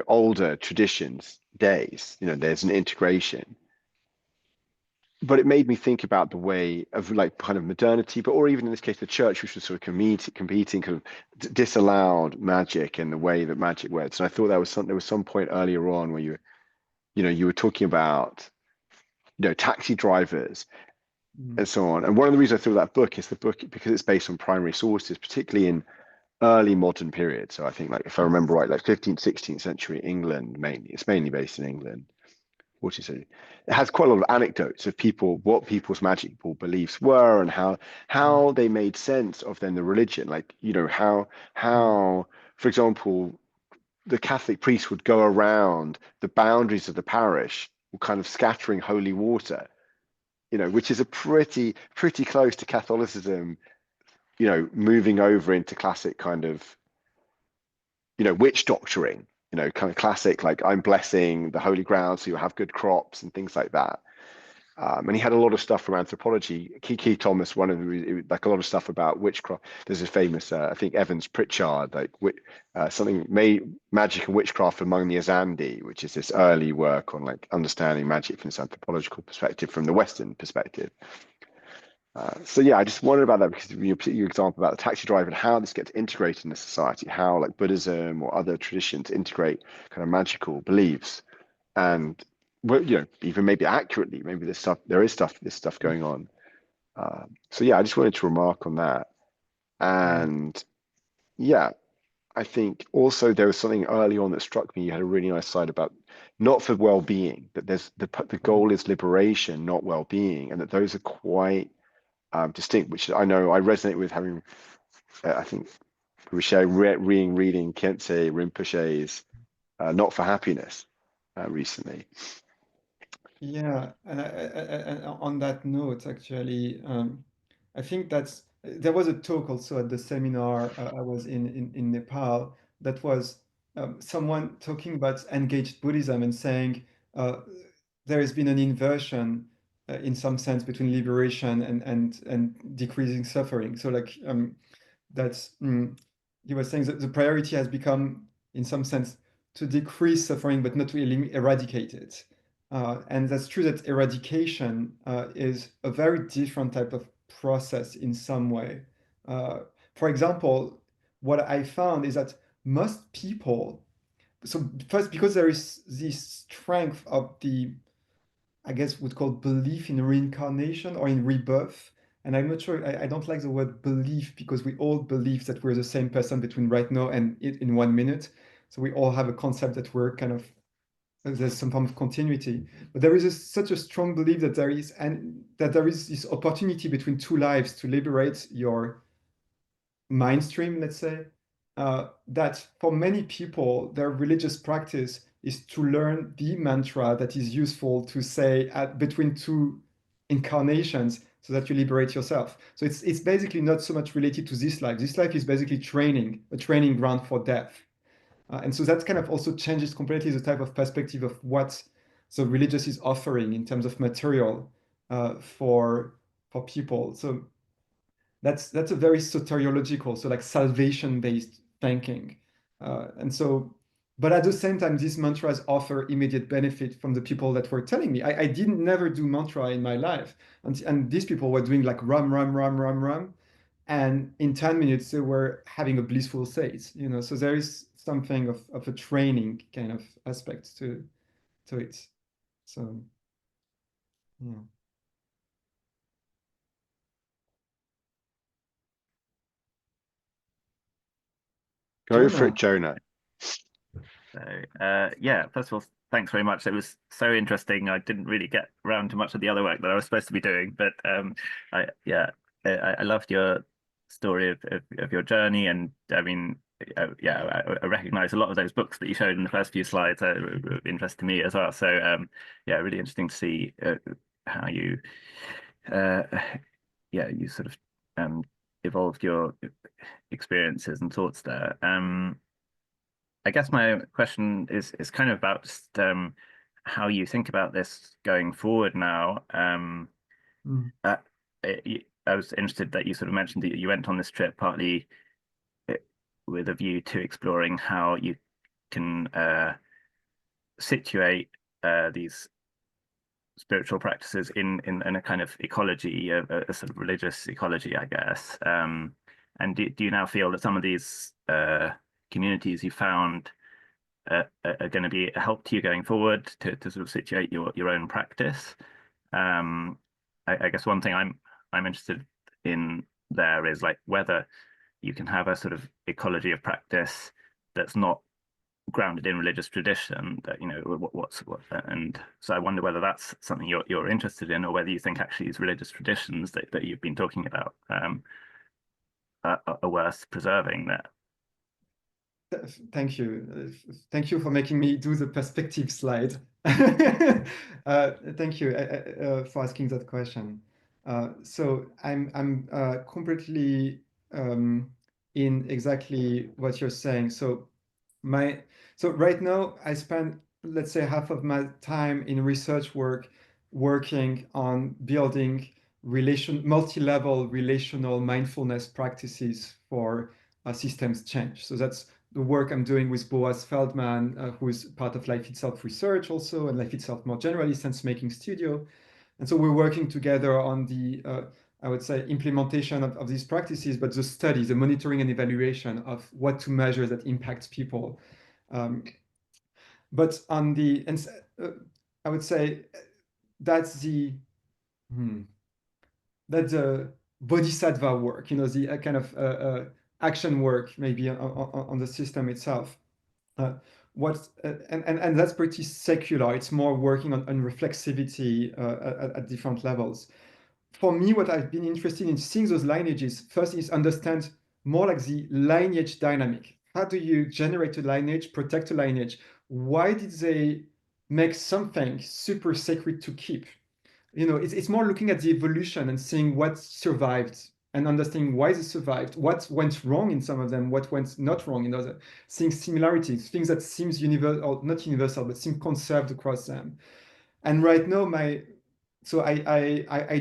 older traditions days. There's an integration. But it made me think about the way of like kind of modernity, or even in this case, the church, which was sort of competing, kind of disallowed magic and the way that magic works. And I thought there was some point earlier on where you were talking about, taxi drivers and so on. And one of the reasons I thought that book is the book because it's based on primary sources, particularly in early modern period. So I think, like, if I remember right, like 15th, 16th century England mainly. It's mainly based in England. 14th century. It has quite a lot of anecdotes of people, what people's magical beliefs were, and how they made sense of then the religion. Like, how, for example, the Catholic priest would go around the boundaries of the parish, kind of scattering holy water, which is a pretty close to Catholicism, moving over into classic kind of, witch doctoring, kind of classic, like I'm blessing the holy ground so you have good crops and things like that. And he had a lot of stuff from anthropology. Kiki Thomas, one of them, like a lot of stuff about witchcraft. There's a famous, I think Evans Pritchard, like something magic and witchcraft among the Azandi, which is this early work on like understanding magic from this anthropological perspective, from the Western perspective. So yeah, I just wondered about that because your example about the taxi driver and how this gets integrated into society, how like Buddhism or other traditions integrate kind of magical beliefs, and well, even maybe accurately, maybe this stuff going on. So yeah, I just wanted to remark on that. And yeah, I think also there was something early on that struck me. You had a really nice side about not for well-being, but there's the goal is liberation, not well-being, and that those are quite distinct, which I know I resonate with, having I think we share reading Khyentse Rinpoche's Not for Happiness recently. Yeah, and on that note, actually, I think there was a talk also at the seminar I was in Nepal, that was someone talking about engaged Buddhism and saying uh, there has been an inversion in some sense between liberation and decreasing suffering. So like that's he was saying that the priority has become, in some sense, to decrease suffering, but not to eradicate it. And that's true that eradication is a very different type of process in some way. Uh, for example, what I found is that most people, so first, because there is this strength of the, I guess, would call belief in reincarnation or in rebirth. And I'm not sure, I don't like the word belief, because we all believe that we're the same person between right now and in 1 minute. So we all have a concept that we're kind of, there's some form of continuity. But there is such a strong belief that there is this opportunity between two lives to liberate your mind stream, let's say, that for many people, their religious practice is to learn the mantra that is useful to say between two incarnations so that you liberate yourself. So it's basically not so much related to this life. This life is basically a training ground for death. And so that kind of also changes completely the type of perspective of what the religious is offering in terms of material for people. So that's a very soteriological, so like salvation-based thinking. And so, but at the same time, these mantras offer immediate benefit from the people that were telling me. I didn't never do mantra in my life. And these people were doing like ram, ram, ram, ram, ram. And in 10 minutes, they were having a blissful state, So there is something of a training kind of aspect to it. So, yeah. Go for it, Jonah. Jonah. So, yeah, first of all, thanks very much. It was so interesting. I didn't really get around to much of the other work that I was supposed to be doing, but I loved your story of your journey, and I mean, I recognize a lot of those books that you showed in the first few slides were interest to me as well. So, yeah, really interesting to see how you, uh, you sort of evolved your experiences and thoughts there. I guess my question is kind of about just how you think about this going forward now. Mm. Uh, I was interested that you sort of mentioned that you went on this trip partly uh, with a view to exploring how you can situate these spiritual practices in a kind of ecology, a sort of religious ecology, I guess. And do you now feel that some of these communities you found are going to be a help to you going forward to sort of situate your own practice? I guess one thing I'm interested in there is like whether you can have a sort of ecology of practice that's not grounded in religious tradition, that and so I wonder whether that's something you're interested in, or whether you think actually these religious traditions that you've been talking about are worth preserving there. Thank you. Thank you for making me do the perspective slide. Thank you for asking that question. So I'm completely in exactly what you're saying. So right now I spend, let's say, half of my time in research work working on building multi-level relational mindfulness practices for systems change. So that's the work I'm doing with Boaz Feldman, who is part of Life Itself Research also, and Life Itself more generally, Sense Making Studio. And so we're working together on the, I would say, implementation of these practices, but the study, the monitoring and evaluation of what to measure that impacts people. But on the, and I would say that's the, that's the bodhisattva work, the kind of action work maybe on the system itself. And that's pretty secular. It's more working on reflexivity at different levels. For me, what I've been interested in seeing those lineages first is understand more like the lineage dynamic. How do you generate a lineage, protect a lineage? Why did they make something super sacred to keep? It's more looking at the evolution and seeing what survived and understanding why they survived, what went wrong in some of them, what went not wrong in others, seeing similarities, things that seems universal, or not universal, but seem conserved across them. And right now, I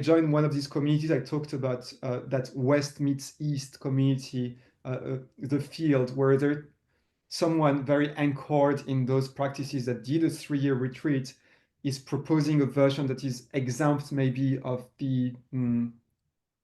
joined one of these communities I talked about, that West meets East community, the field, where there someone very anchored in those practices that did a 3-year retreat is proposing a version that is exempt maybe of the,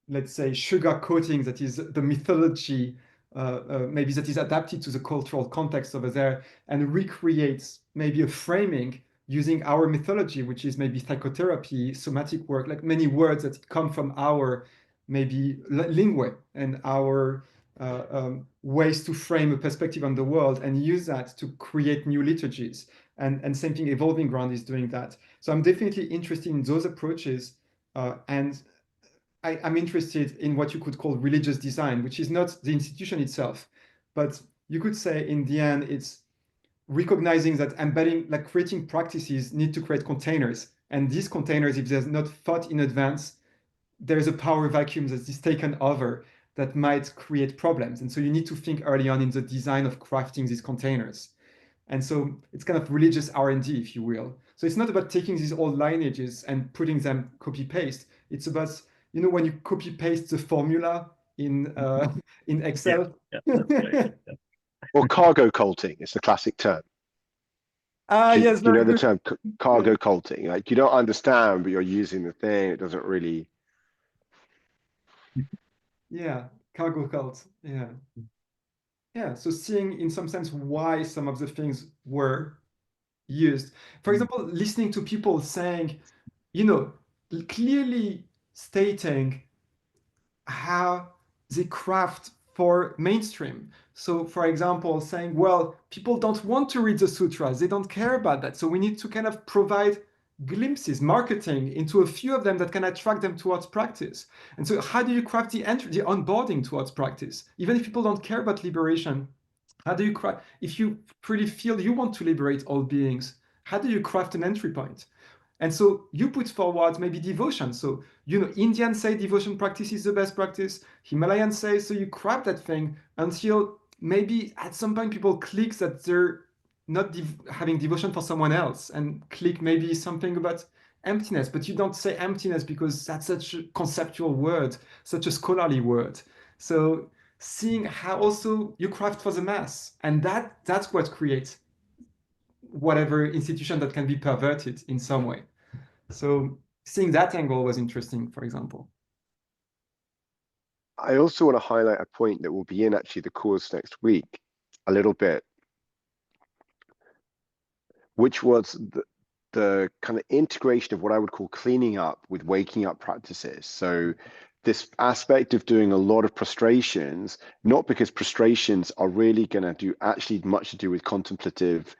let's say, sugar coating that is the mythology, maybe that is adapted to the cultural context over there, and recreates maybe a framing using our mythology, which is maybe psychotherapy, somatic work, like many words that come from our maybe lingue and our ways to frame a perspective on the world, and use that to create new liturgies. And same thing, Evolving Ground is doing that. So I'm definitely interested in those approaches, and I'm interested in what you could call religious design, which is not the institution itself, but you could say in the end, it's recognizing that embedding, like creating practices, need to create containers. And these containers, if there's not thought in advance, there's a power vacuum that is taken over that might create problems. And so you need to think early on in the design of crafting these containers. And so it's kind of religious R&D, if you will. So it's not about taking these old lineages and putting them copy paste. It's about, when you copy paste the formula in Excel. Yeah, that's great. Yeah. Or cargo culting is the classic term. Yes, Do you know the good. term cargo culting? Like, you don't understand, but you're using the thing. It doesn't really. Yeah, cargo cult. Yeah. Yeah, so seeing in some sense why some of the things were used. For example, listening to people saying, clearly stating how they craft for mainstream. So, for example, saying, well, people don't want to read the sutras, they don't care about that. So we need to kind of provide glimpses, marketing into a few of them that can attract them towards practice. And so how do you craft the onboarding towards practice? Even if people don't care about liberation, how do you craft, if you really feel you want to liberate all beings, how do you craft an entry point? And so you put forward maybe devotion. So, Indians say devotion practice is the best practice. Himalayans say, so you craft that thing until maybe at some point people click that they're not having devotion for someone else, and click maybe something about emptiness. But you don't say emptiness because that's such a conceptual word, such a scholarly word. So seeing how also you craft for the mass, and that's what creates whatever institution that can be perverted in some way. So seeing that angle was interesting, for example. I also want to highlight a point that will be in actually the course next week a little bit, which was the kind of integration of what I would call cleaning up with waking up practices. So this aspect of doing a lot of prostrations, not because prostrations are really going to do actually much to do with contemplative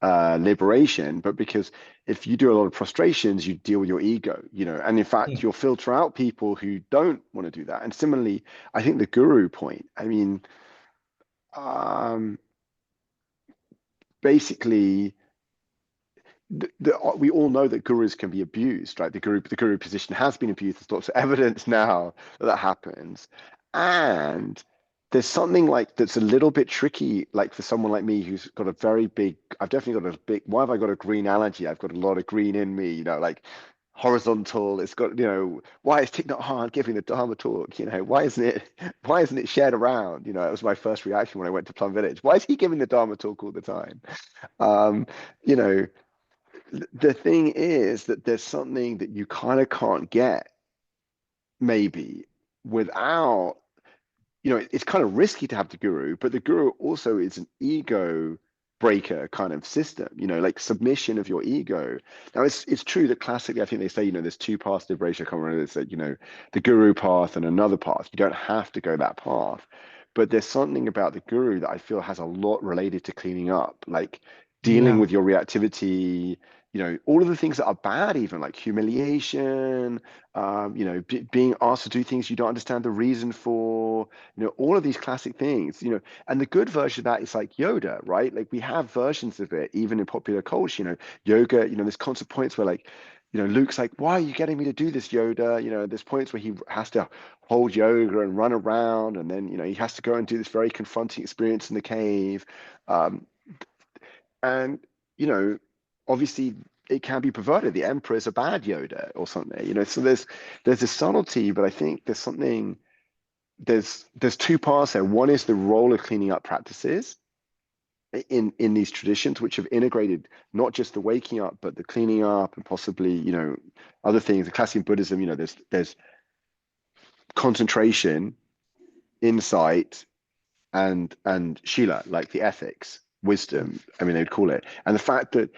liberation, but because if you do a lot of prostrations, you deal with your ego, and in fact, you'll filter out people who don't want to do that. And similarly, I think the guru point, I mean, basically, we all know that gurus can be abused, right? The guru position has been abused. There's lots of evidence now that happens, and there's something like that's a little bit tricky, like for someone like me who's got a very big. I've definitely got a big. Why have I got a green allergy? I've got a lot of green in me, like horizontal. It's got, why is Thich Nhat Hanh giving the Dharma talk? Why isn't it shared around? That was my first reaction when I went to Plum Village. Why is he giving the Dharma talk all the time? You know the thing is that there's something that you kind of can't get maybe without, it's kind of risky to have the guru, but the guru also is an ego breaker kind of system, like submission of your ego. Now it's true that classically I think they say, there's two paths to liberation. I can't remember, it's like, the guru path and another path. You don't have to go that path, but there's something about the guru that I feel has a lot related to cleaning up, like dealing with your reactivity, all of the things that are bad, even like humiliation, being asked to do things you don't understand the reason for, all of these classic things, and the good version of that is like Yoda, right? Like we have versions of it, even in popular culture, yoga, there's constant points where like, Luke's like, why are you getting me to do this, Yoda? There's points where he has to hold yoga and run around, and then, he has to go and do this very confronting experience in the cave. And, obviously it can be perverted. The emperor is a bad Yoda or something, so there's a subtlety, but I think there's two parts there. One is the role of cleaning up practices in these traditions, which have integrated not just the waking up, but the cleaning up and possibly, other things. The classic Buddhism, there's concentration, insight, and Shila, like the ethics, wisdom, I mean, they'd call it. And the fact that,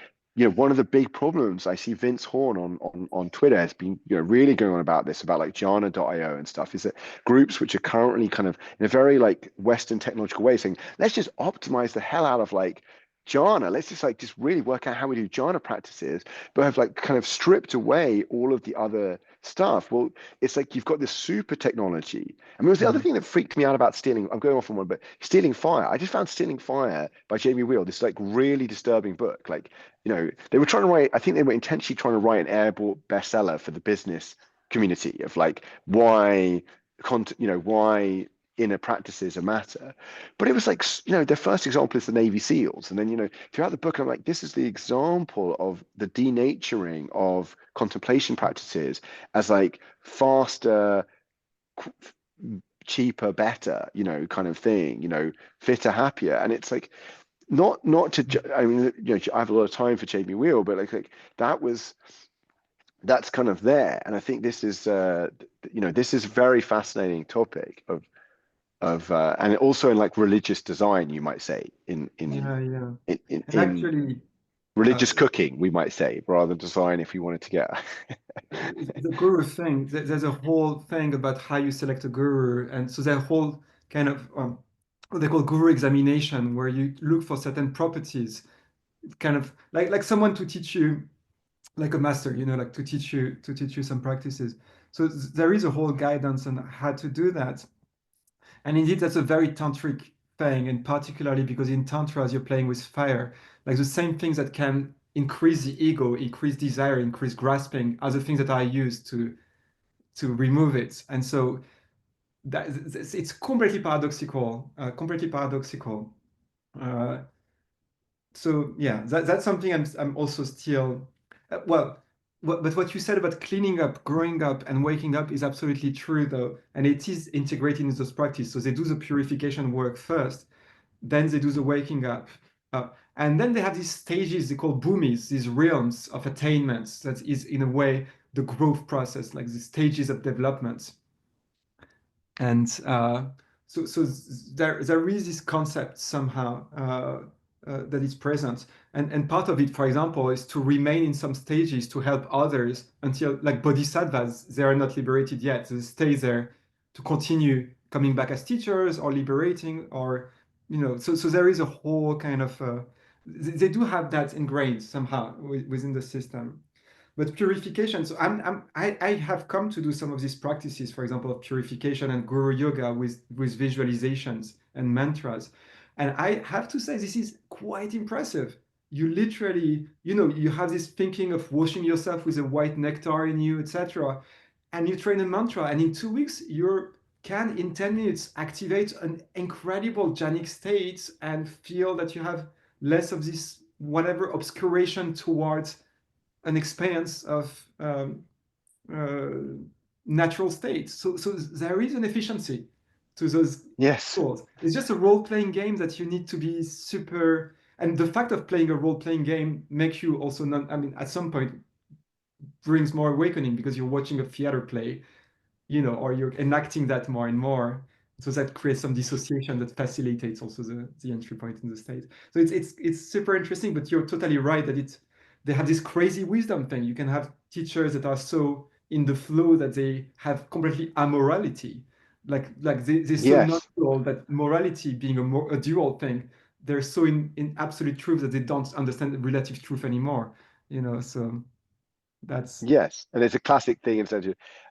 one of the big problems I see Vince Horn on Twitter has been, really going on about this, about like jhana.io and stuff, is that groups which are currently kind of in a very like Western technological way saying, let's just optimize the hell out of like jhana. Let's just really work out how we do jhana practices, but have like kind of stripped away all of the other stuff. Well, it's like you've got this super technology. I mean, it was the other thing that freaked me out about stealing. I'm going off on one, but Stealing Fire. I just found Stealing Fire by Jamie Wheel, this like really disturbing book. Like, they were trying to write, I think they were intentionally trying to write an airborne bestseller for the business community of like why inner practices a matter. But it was like, their first example is the Navy SEALs. And then, throughout the book, I'm like, this is the example of the denaturing of contemplation practices as like faster, cheaper, better, kind of thing, fitter, happier. And it's like, not to, I mean, I have a lot of time for Jamie Wheel, but like that's kind of there. And I think this is, this is a very fascinating topic of and also in like religious design, you might say, in actually, religious cooking, we might say, rather than design, if we wanted to get the guru thing, there's a whole thing about how you select a guru, and so there's a whole kind of what they call guru examination, where you look for certain properties, kind of like someone to teach you, like a master, like to teach you some practices. So there is a whole guidance on how to do that. And indeed, that's a very tantric thing, and particularly because in tantras you're playing with fire, like the same things that can increase the ego, increase desire, increase grasping, are the things that are used to remove it. And so it's completely paradoxical, completely paradoxical. So yeah, that's something I'm also still, but what you said about cleaning up, growing up, and waking up is absolutely true, though, and it is integrated in those practices. So they do the purification work first, then they do the waking up, and then they have these stages they call bhumis, these realms of attainments. That is, in a way, the growth process, like the stages of development. And so there is this concept somehow that is present. And part of it, for example, is to remain in some stages to help others until, like bodhisattvas, they are not liberated yet. They stay there to continue coming back as teachers or liberating, or so there is a whole kind of they do have that ingrained somehow within the system. But purification, so I have come to do some of these practices, for example, of purification and guru yoga with visualizations and mantras. And I have to say, this is quite impressive. You literally, you have this thinking of washing yourself with a white nectar in you, etc. And you train a mantra, and in 2 weeks, you can, in 10 minutes, activate an incredible jhanic state and feel that you have less of this whatever obscuration towards an expanse of uh, natural states. So there is an efficiency to those Yes. tools. It's just a role-playing game that you need to be super. And the fact of playing a role-playing game makes you also not. I mean, at some point, brings more awakening because you're watching a theater play, or you're enacting that more and more. So that creates some dissociation that facilitates also the entry point in the state. So it's super interesting, but you're totally right that they have this crazy wisdom thing. You can have teachers that are so in the flow that they have completely amorality. Like they're so not Yes. dual that morality being a dual thing, they're so in absolute truth that they don't understand relative truth anymore. So that's Yes, and it's a classic thing. And so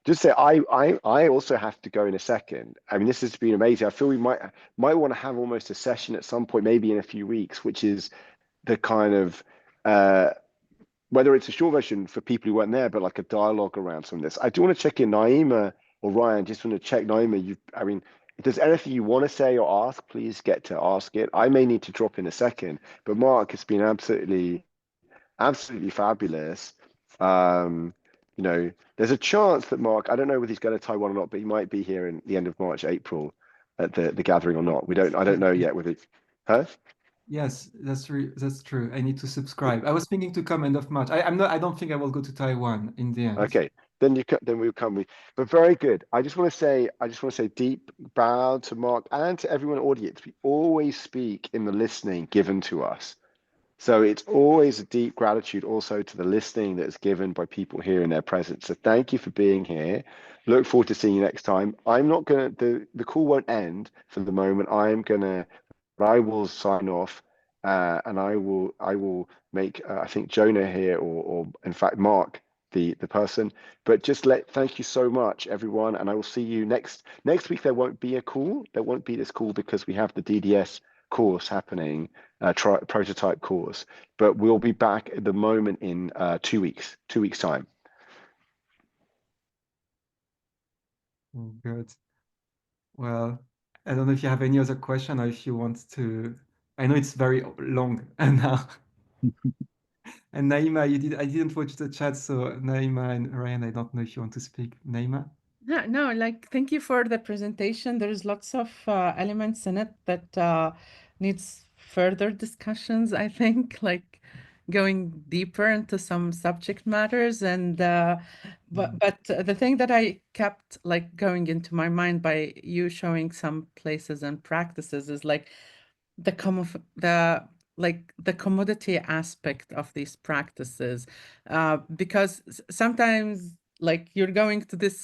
just say, I also have to go in a second. I mean, this has been amazing. I feel we might want to have almost a session at some point, maybe in a few weeks, which is the kind of uh, whether it's a short version for people who weren't there, but like a dialogue around some of this. I do want to check in, Naima or Ryan. Just want to check, Naima. I mean, if there's anything you want to say or ask, please get to ask it. I may need to drop in a second, but Mark has been absolutely fabulous. Um, there's a chance that Mark, I don't know whether he's going to Taiwan or not, but he might be here in the end of March, April at the gathering or not. I don't know yet whether it's, huh? Yes, that's true. I need to subscribe. I was thinking to come end of March. I'm not. I don't think I will go to Taiwan in the end. Okay, then we'll come with. But very good. I just want to say deep bow to Mark and to everyone in the audience. We always speak in the listening given to us. So it's always a deep gratitude also to the listening that is given by people here in their presence. So thank you for being here. Look forward to seeing you next time. I'm not gonna the call won't end for the moment. But I will sign off, and I will make I think Jonah here or in fact Mark the person. But just thank you so much everyone, and I will see you next week. There won't be a call. There won't be this call because we have the DDS course happening, prototype course. But we'll be back at the moment in 2 weeks, 2 weeks time. Good. Well, I don't know if you have any other question or if you want to. I know it's very long and now. And Naima, I didn't watch the chat, so Naima and Ryan, I don't know if you want to speak. Naima? No, like thank you for the presentation. There's lots of elements in it that needs further discussions, I think, like going deeper into some subject matters. And but the thing that I kept like going into my mind by you showing some places and practices is like the commodity aspect of these practices, because sometimes like you're going to this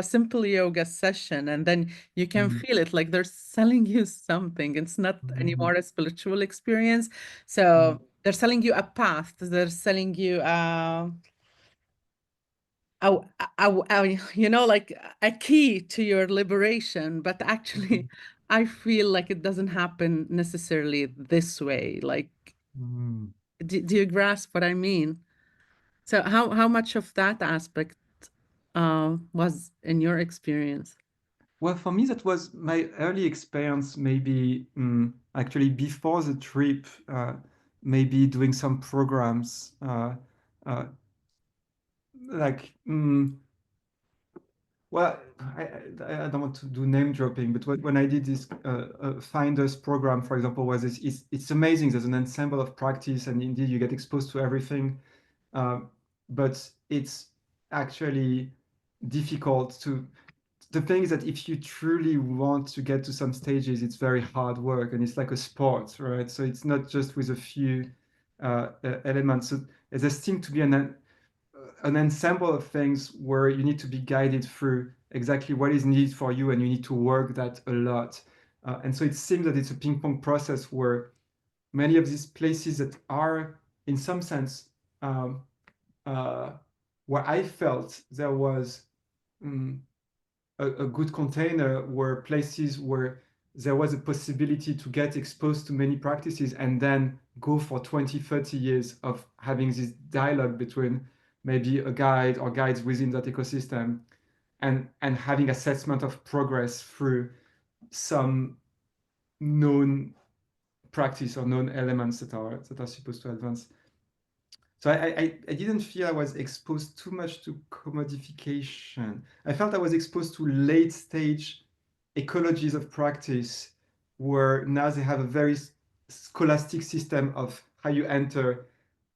simple yoga session and then you can feel it like they're selling you something. It's not anymore a spiritual experience. So they're selling you a path. They're selling you like a key to your liberation, but actually I feel like it doesn't happen necessarily this way. Like, do you grasp what I mean? So how much of that aspect was in your experience? Well, for me, that was my early experience, maybe actually before the trip, maybe doing some programs, uh, like, well, I don't want to do name dropping, but when I did this Finders program, for example, it's amazing. There's an ensemble of practice, and indeed you get exposed to everything, but it's actually difficult the thing is that if you truly want to get to some stages, it's very hard work, and it's like a sport, right? So it's not just with a few elements. So there seems to be an ensemble of things where you need to be guided through exactly what is needed for you, and you need to work that a lot. And so it seems that it's a ping pong process where many of these places that are, in some sense, um, where I felt there was a good container, were places where there was a possibility to get exposed to many practices and then go for 20, 30 years of having this dialogue between maybe a guide or guides within that ecosystem, and having assessment of progress through some known practice or known elements that are supposed to advance. So I didn't feel I was exposed too much to commodification. I felt I was exposed to late stage ecologies of practice, where now they have a very scholastic system of how you enter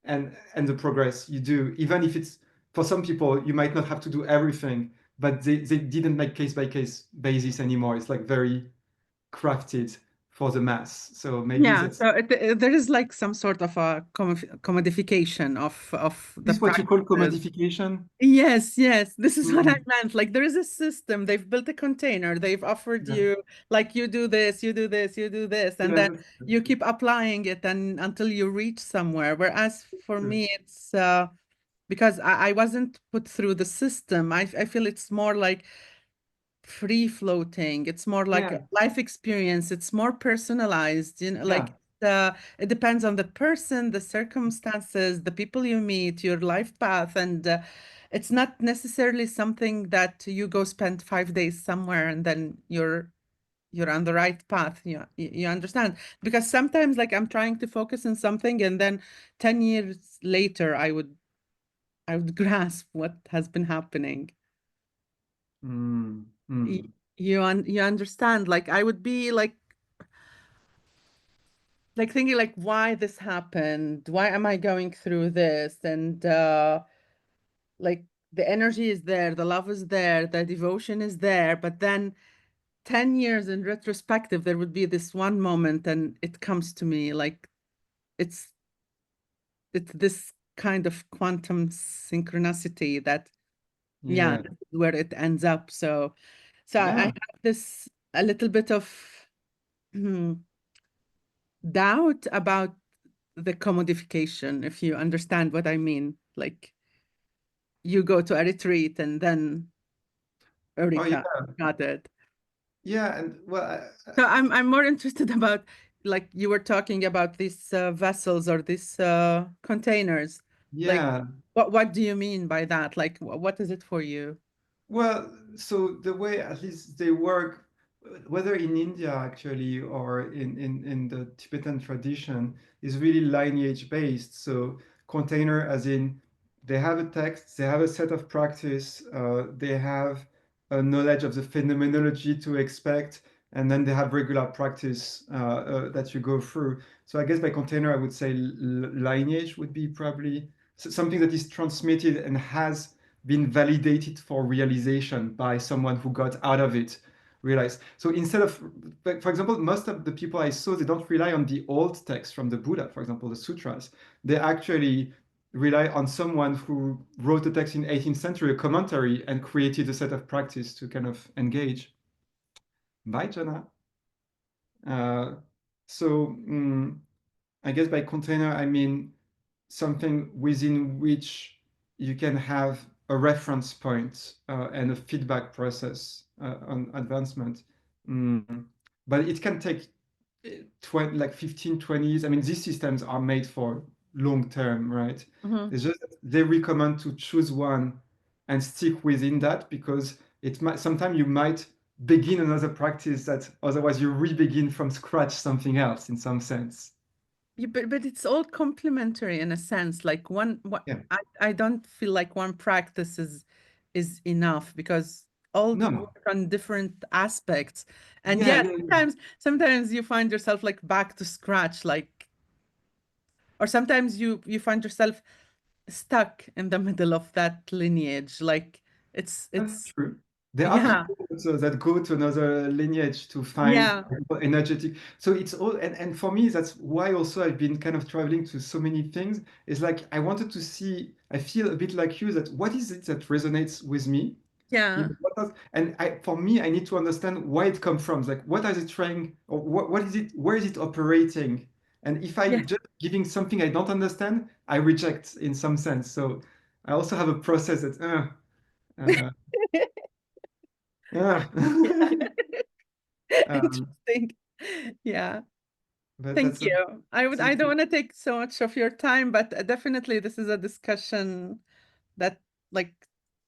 and the progress you do. Even if it's, for some people, you might not have to do everything, but they didn't make case by case basis anymore. It's like very crafted for the mass. So maybe Yeah, that's so there is like some sort of a commodification of the this what you call practices. commodification? Yes, yes, this is what I Mm, meant. Like there is a system, they've built a container, they've offered yeah. you like you do this, you do this, you do this, and then Yes, you keep applying it and until you reach somewhere. Whereas for true. me, it's because I wasn't put through the system. I feel it's more like free floating. It's more like a Yeah, life experience. It's more personalized, yeah, like it depends on the person, the circumstances, the people you meet, your life path, and it's not necessarily something that you go spend 5 days somewhere and then you're on the right path. You understand? Because sometimes like I'm trying to focus on something and then 10 years later I would grasp what has been happening. mm, mm. You understand, like I would be like thinking like why this happened, why am I going through this, and like the energy is there, the love is there, the devotion is there, but then 10 years in retrospective there would be this one moment and it comes to me like it's it's this kind of quantum synchronicity that yeah, Yeah, this is where it ends up. So I yeah. have this a little bit of doubt about the commodification, if you understand what I mean. Like you go to a retreat and then Oh yeah, Eureka, got it. yeah. And well, So I'm more interested about like you were talking about these vessels or these containers. Like yeah. what do you mean by that? Like what is it for you? Well, so the way at least they work, whether in India actually or in the Tibetan tradition, is really lineage based. So container, as in they have a text, they have a set of practice, they have a knowledge of the phenomenology to expect, and then they have regular practice that you go through. So I guess by container, I would say lineage would be probably something that is transmitted and has been validated for realization by someone who got out of it, realized. So instead of, for example, most of the people I saw, they don't rely on the old text from the Buddha, for example, the sutras. They actually rely on someone who wrote a text in 18th century, a commentary, and created a set of practice to kind of engage. Bye, Jana. Uh, so I guess by container, I mean something within which you can have a reference point and a feedback process on advancement. Mm. But it can take 20, like 15, 20 years. I mean, these systems are made for long term, right? Mhm. It's just that they recommend to choose one and stick within that, because it might sometimes you might begin another practice that otherwise you re-begin from scratch something else in some sense. Yeah, but it's all complementary in a sense. Like Yeah. I don't feel like one practice is enough because all No. work on different aspects. And Yeah, yeah, yeah, yeah. sometimes you find yourself like back to scratch, like or sometimes you find yourself stuck in the middle of that lineage. Like it's That's it's true. There are Yeah. people also that go to another lineage to find Yeah. energetic. So it's all, and for me, that's why also I've been kind of traveling to so many things. It's like I wanted to see, I feel a bit like you, that what is it that resonates with me? Yeah. And for me, I need to understand where it comes from. Like, what are they trying, or what is it, where is it operating? And if I Yeah. just giving something I don't understand, I reject in some sense. So I also have a process that, uh, Yeah. um, Interesting. Yeah. but Thank that's a, you. I don't want to take so much of your time, but definitely this is a discussion that, like,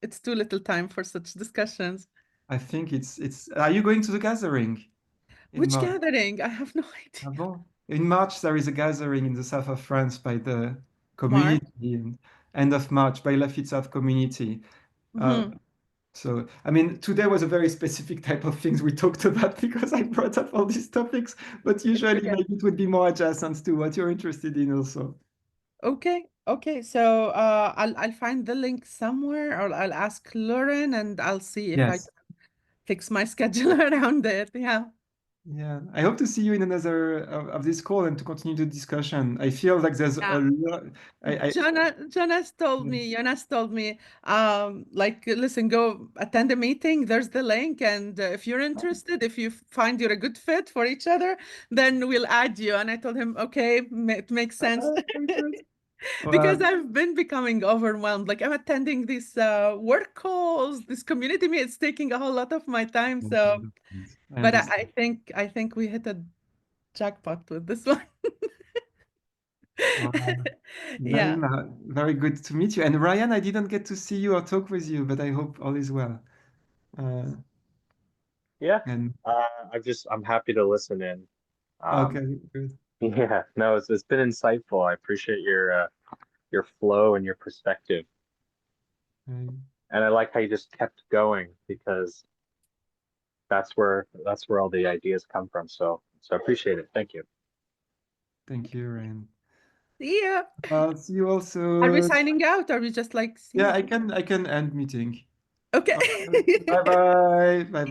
it's too little time for such discussions. I think it's. Are you going to the gathering in Which March? gathering? I have no Ah idea. bon? In March, there is a gathering in the south of France by the Mark. community, and end of March by Lafitte South community. Uh, Hmm. So, I mean, today was a very specific type of things we talked about because I brought up all these topics, but usually Okay. maybe it would be more adjacent to what you're interested in also. Okay. Okay. So I'll find the link somewhere, or I'll ask Lauren, and I'll see if I Yes. can fix my schedule around it. Yeah. Yeah. I hope to see you in another of this call and to continue the discussion. I feel like there's Yeah. a lot. Jonas told me, like, listen, go attend a meeting. There's the link, and if you're interested, if you find you're a good fit for each other, then we'll add you. And I told him, okay, it makes sense. Very good. Because Well, I've been becoming overwhelmed. Like, I'm attending these work calls, this community meet. It's taking a whole lot of my time. So, I but understand. I think we hit a jackpot with this one. Well, Yeah. Naima, very good to meet you. And Ryan, I didn't get to see you or talk with you, but I hope all is well. Uh, Yeah, and I'm happy to listen in. Um, okay, good. yeah, no, it's been insightful. I appreciate your flow and your perspective, Um, and I like how you just kept going because that's where all the ideas come from. So I appreciate it. Thank you. Thank you, Ryan. See ya. See you Are we also. signing out? Are we just like, see Yeah, ya? I can end meeting. Okay. Bye bye. Bye.